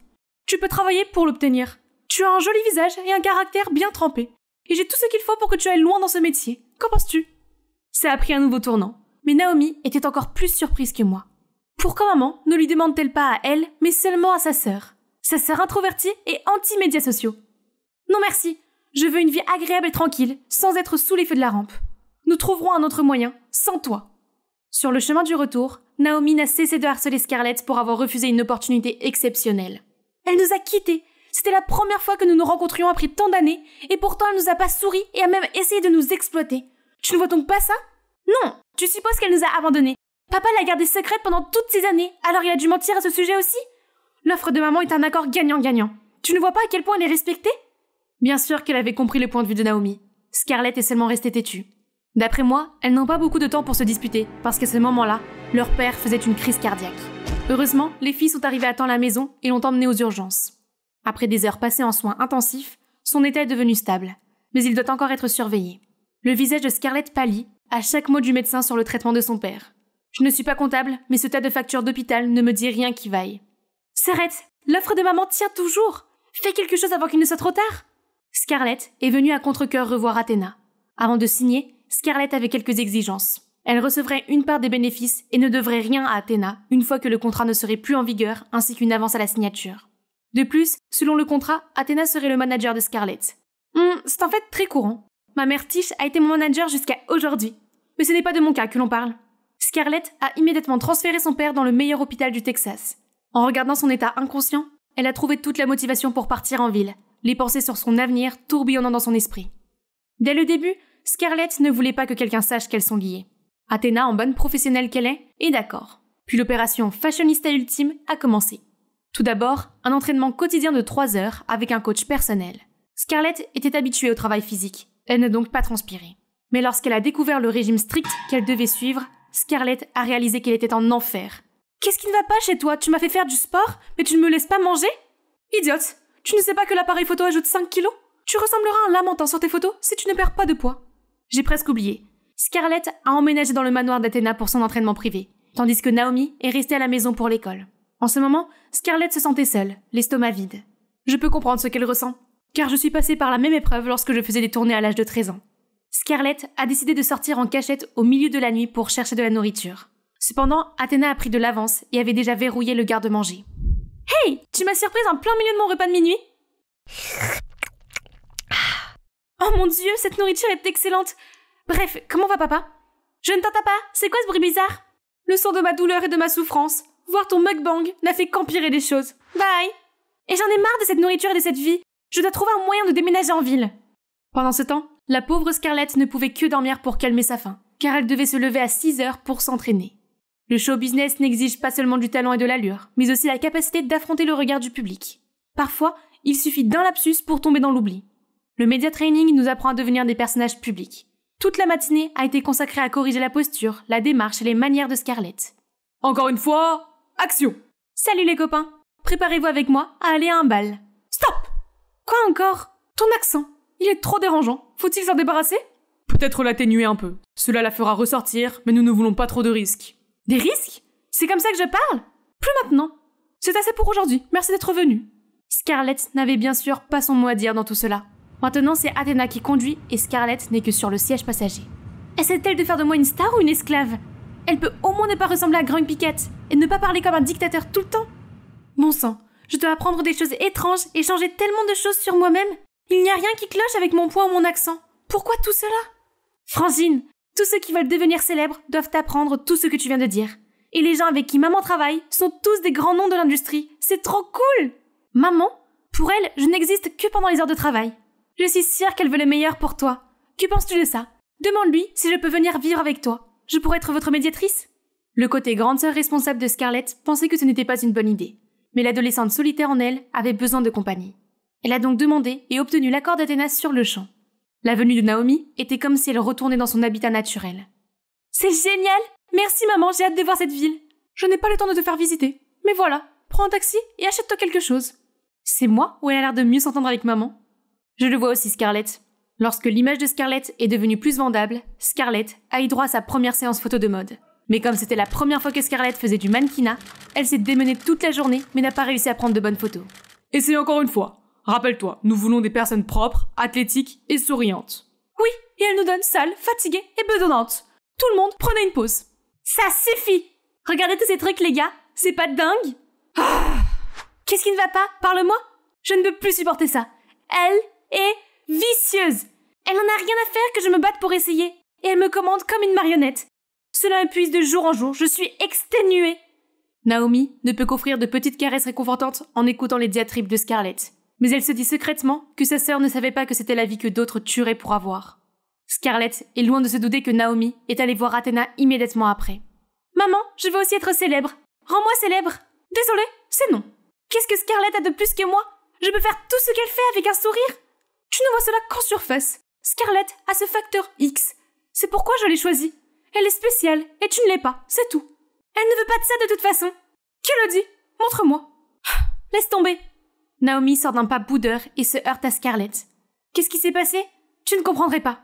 Tu peux travailler pour l'obtenir. Tu as un joli visage et un caractère bien trempé. Et j'ai tout ce qu'il faut pour que tu ailles loin dans ce métier. Qu'en penses-tu? Ça a pris un nouveau tournant. Mais Naomi était encore plus surprise que moi. Pourquoi maman ne lui demande-t-elle pas à elle, mais seulement à sa sœur introvertie et anti-médias sociaux? Non merci. Je veux une vie agréable et tranquille, sans être sous les feux de la rampe. Nous trouverons un autre moyen, sans toi. Sur le chemin du retour, Naomi n'a cessé de harceler Scarlett pour avoir refusé une opportunité exceptionnelle. Elle nous a quittés. C'était la première fois que nous nous rencontrions après tant d'années, et pourtant elle nous a pas souri et a même essayé de nous exploiter. Tu ne vois donc pas ça? Non, tu supposes qu'elle nous a abandonnés. Papa l'a gardée secrète pendant toutes ces années, alors il a dû mentir à ce sujet aussi? L'offre de maman est un accord gagnant-gagnant. Tu ne vois pas à quel point elle est respectée? Bien sûr qu'elle avait compris le point de vue de Naomi. Scarlett est seulement restée têtue. D'après moi, elles n'ont pas beaucoup de temps pour se disputer, parce qu'à ce moment-là, leur père faisait une crise cardiaque. Heureusement, les filles sont arrivées à temps à la maison et l'ont emmené aux urgences. Après des heures passées en soins intensifs, son état est devenu stable, mais il doit encore être surveillé. Le visage de Scarlett pâlit à chaque mot du médecin sur le traitement de son père. Je ne suis pas comptable, mais ce tas de factures d'hôpital ne me dit rien qui vaille. S'arrête! L'offre de maman tient toujours! Fais quelque chose avant qu'il ne soit trop tard! Scarlett est venue à contre-cœur revoir Athéna. Avant de signer, Scarlett avait quelques exigences. Elle recevrait une part des bénéfices et ne devrait rien à Athéna une fois que le contrat ne serait plus en vigueur, ainsi qu'une avance à la signature. De plus, selon le contrat, Athéna serait le manager de Scarlett. C'est en fait très courant. Ma mère Tish a été mon manager jusqu'à aujourd'hui. Mais ce n'est pas de mon cas que l'on parle. Scarlett a immédiatement transféré son père dans le meilleur hôpital du Texas. En regardant son état inconscient, elle a trouvé toute la motivation pour partir en ville, les pensées sur son avenir tourbillonnant dans son esprit. Dès le début, Scarlett ne voulait pas que quelqu'un sache qu'elles sont liées. Athéna, en bonne professionnelle qu'elle est d'accord. Puis l'opération fashionista ultime a commencé. Tout d'abord, un entraînement quotidien de 3 heures avec un coach personnel. Scarlett était habituée au travail physique. Elle n'a donc pas transpiré. Mais lorsqu'elle a découvert le régime strict qu'elle devait suivre, Scarlett a réalisé qu'elle était en enfer. « Qu'est-ce qui ne va pas chez toi? Tu m'as fait faire du sport, mais tu ne me laisses pas manger? Idiote! Tu ne sais pas que l'appareil photo ajoute 5 kilos? Tu ressembleras à un lamentin sur tes photos si tu ne perds pas de poids. » J'ai presque oublié. Scarlett a emménagé dans le manoir d'Athéna pour son entraînement privé, tandis que Naomi est restée à la maison pour l'école. En ce moment, Scarlett se sentait seule, l'estomac vide. Je peux comprendre ce qu'elle ressent, car je suis passée par la même épreuve lorsque je faisais des tournées à l'âge de 13 ans. Scarlett a décidé de sortir en cachette au milieu de la nuit pour chercher de la nourriture. Cependant, Athéna a pris de l'avance et avait déjà verrouillé le garde-manger. « Hey, tu m'as surprise en plein milieu de mon repas de minuit !»« Oh mon Dieu, cette nourriture est excellente ! Bref, comment va papa? Je ne t'entends pas, c'est quoi ce bruit bizarre? Le son de ma douleur et de ma souffrance. Voir ton mukbang n'a fait qu'empirer les choses. Bye! Et j'en ai marre de cette nourriture et de cette vie. Je dois trouver un moyen de déménager en ville. » Pendant ce temps, la pauvre Scarlett ne pouvait que dormir pour calmer sa faim, car elle devait se lever à 6 heures pour s'entraîner. Le show business n'exige pas seulement du talent et de l'allure, mais aussi la capacité d'affronter le regard du public. Parfois, il suffit d'un lapsus pour tomber dans l'oubli. Le media training nous apprend à devenir des personnages publics. Toute la matinée a été consacrée à corriger la posture, la démarche et les manières de Scarlett. Encore une fois, action! Salut les copains! Préparez-vous avec moi à aller à un bal. Stop! Quoi encore? Ton accent, il est trop dérangeant. Faut-il s'en débarrasser? Peut-être l'atténuer un peu. Cela la fera ressortir, mais nous ne voulons pas trop de risques. Des risques? C'est comme ça que je parle? Plus maintenant. C'est assez pour aujourd'hui, merci d'être venue. Scarlett n'avait bien sûr pas son mot à dire dans tout cela. Maintenant, c'est Athéna qui conduit et Scarlett n'est que sur le siège passager. Essaie-t-elle de faire de moi une star ou une esclave? Elle peut au moins ne pas ressembler à Grumpy Cat et ne pas parler comme un dictateur tout le temps. Bon sang, je dois apprendre des choses étranges et changer tellement de choses sur moi-même. Il n'y a rien qui cloche avec mon poids ou mon accent. Pourquoi tout cela? Francine, tous ceux qui veulent devenir célèbres doivent apprendre tout ce que tu viens de dire. Et les gens avec qui maman travaille sont tous des grands noms de l'industrie. C'est trop cool! Maman, pour elle, je n'existe que pendant les heures de travail. Je suis sûre qu'elle veut le meilleur pour toi. Que penses-tu de ça? Demande-lui si je peux venir vivre avec toi. Je pourrais être votre médiatrice? Le côté grande sœur responsable de Scarlett pensait que ce n'était pas une bonne idée. Mais l'adolescente solitaire en elle avait besoin de compagnie. Elle a donc demandé et obtenu l'accord d'Athéna sur le champ. La venue de Naomi était comme si elle retournait dans son habitat naturel. C'est génial! Merci maman, j'ai hâte de voir cette ville. Je n'ai pas le temps de te faire visiter. Mais voilà, prends un taxi et achète-toi quelque chose. C'est moi ou elle a l'air de mieux s'entendre avec maman? Je le vois aussi, Scarlett. Lorsque l'image de Scarlett est devenue plus vendable, Scarlett a eu droit à sa première séance photo de mode. Mais comme c'était la première fois que Scarlett faisait du mannequinat, elle s'est démenée toute la journée mais n'a pas réussi à prendre de bonnes photos. Essaye encore une fois. Rappelle-toi, nous voulons des personnes propres, athlétiques et souriantes. Oui, et elle nous donne sales, fatiguées et bedonnantes. Tout le monde, prenez une pause. Ça suffit! Regardez tous ces trucs, les gars. C'est pas dingue? Qu'est-ce qui ne va pas? Parle-moi. Je ne peux plus supporter ça. Elle est vicieuse. Elle n'en a rien à faire que je me batte pour essayer. Et elle me commande comme une marionnette. Cela m'épuise de jour en jour. Je suis exténuée. Naomi ne peut qu'offrir de petites caresses réconfortantes en écoutant les diatribes de Scarlett. Mais elle se dit secrètement que sa sœur ne savait pas que c'était la vie que d'autres tueraient pour avoir. Scarlett est loin de se douter que Naomi est allée voir Athéna immédiatement après. « Maman, je veux aussi être célèbre. Rends-moi célèbre. » « Désolée, c'est non. Qu'est-ce que Scarlett a de plus que moi? Je peux faire tout ce qu'elle fait avec un sourire. Tu ne vois cela qu'en surface. Scarlett a ce facteur X. C'est pourquoi je l'ai choisie. Elle est spéciale et tu ne l'es pas, c'est tout. Elle ne veut pas de ça de toute façon. Qui le dit? Montre-moi. Laisse tomber. » Naomi sort d'un pas boudeur et se heurte à Scarlett. Qu'est-ce qui s'est passé? Tu ne comprendrais pas.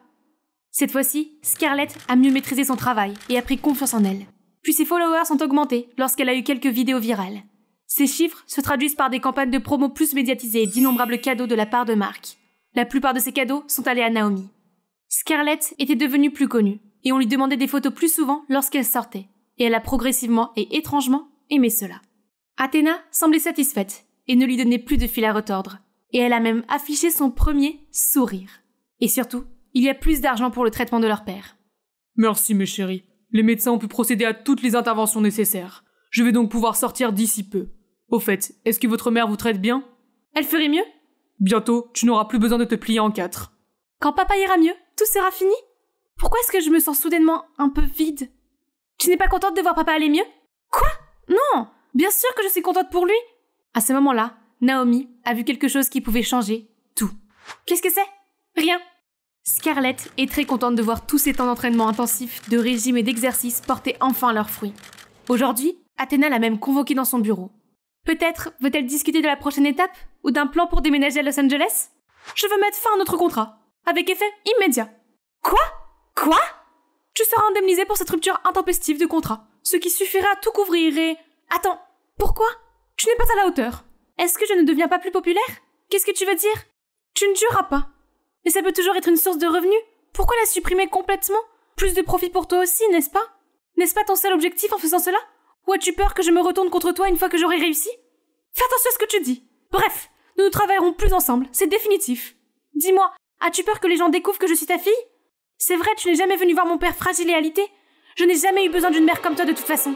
Cette fois-ci, Scarlett a mieux maîtrisé son travail et a pris confiance en elle. Puis ses followers ont augmenté lorsqu'elle a eu quelques vidéos virales. Ces chiffres se traduisent par des campagnes de promo plus médiatisées et d'innombrables cadeaux de la part de marques. La plupart de ces cadeaux sont allés à Naomi. Scarlett était devenue plus connue et on lui demandait des photos plus souvent lorsqu'elle sortait. Et elle a progressivement et étrangement aimé cela. Athéna semblait satisfaite et ne lui donnait plus de fil à retordre. Et elle a même affiché son premier sourire. Et surtout, il y a plus d'argent pour le traitement de leur père. Merci mes chéris. Les médecins ont pu procéder à toutes les interventions nécessaires. Je vais donc pouvoir sortir d'ici peu. Au fait, est-ce que votre mère vous traite bien? Elle ferait mieux? Bientôt, tu n'auras plus besoin de te plier en 4. Quand papa ira mieux, tout sera fini? Pourquoi est-ce que je me sens soudainement un peu vide? Tu n'es pas contente de voir papa aller mieux? Quoi? Non! Bien sûr que je suis contente pour lui! À ce moment-là, Naomi a vu quelque chose qui pouvait changer tout. Qu'est-ce que c'est? Rien. Scarlett est très contente de voir tous ces temps d'entraînement intensif, de régime et d'exercice porter enfin leurs fruits. Aujourd'hui, Athéna l'a même convoquée dans son bureau. Peut-être veut-elle discuter de la prochaine étape ou d'un plan pour déménager à Los Angeles? Je veux mettre fin à notre contrat, avec effet immédiat. Quoi? Tu seras indemnisée pour cette rupture intempestive de contrat, ce qui suffira à tout couvrir et... Attends, pourquoi? Tu n'es pas à la hauteur. Est-ce que je ne deviens pas plus populaire? Qu'est-ce que tu veux dire? Tu ne dureras pas. Mais ça peut toujours être une source de revenus. Pourquoi la supprimer complètement? Plus de profit pour toi aussi, n'est-ce pas? N'est-ce pas ton seul objectif en faisant cela? Ou as-tu peur que je me retourne contre toi une fois que j'aurai réussi? Fais attention à ce que tu dis. Bref, nous ne travaillerons plus ensemble, c'est définitif. Dis-moi, as-tu peur que les gens découvrent que je suis ta fille? C'est vrai, tu n'es jamais venu voir mon père fragile et alité? Je n'ai jamais eu besoin d'une mère comme toi de toute façon.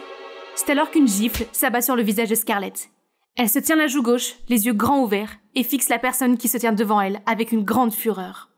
C'est alors qu'une gifle s'abat sur le visage de Scarlett. Elle se tient la joue gauche, les yeux grands ouverts, et fixe la personne qui se tient devant elle avec une grande fureur.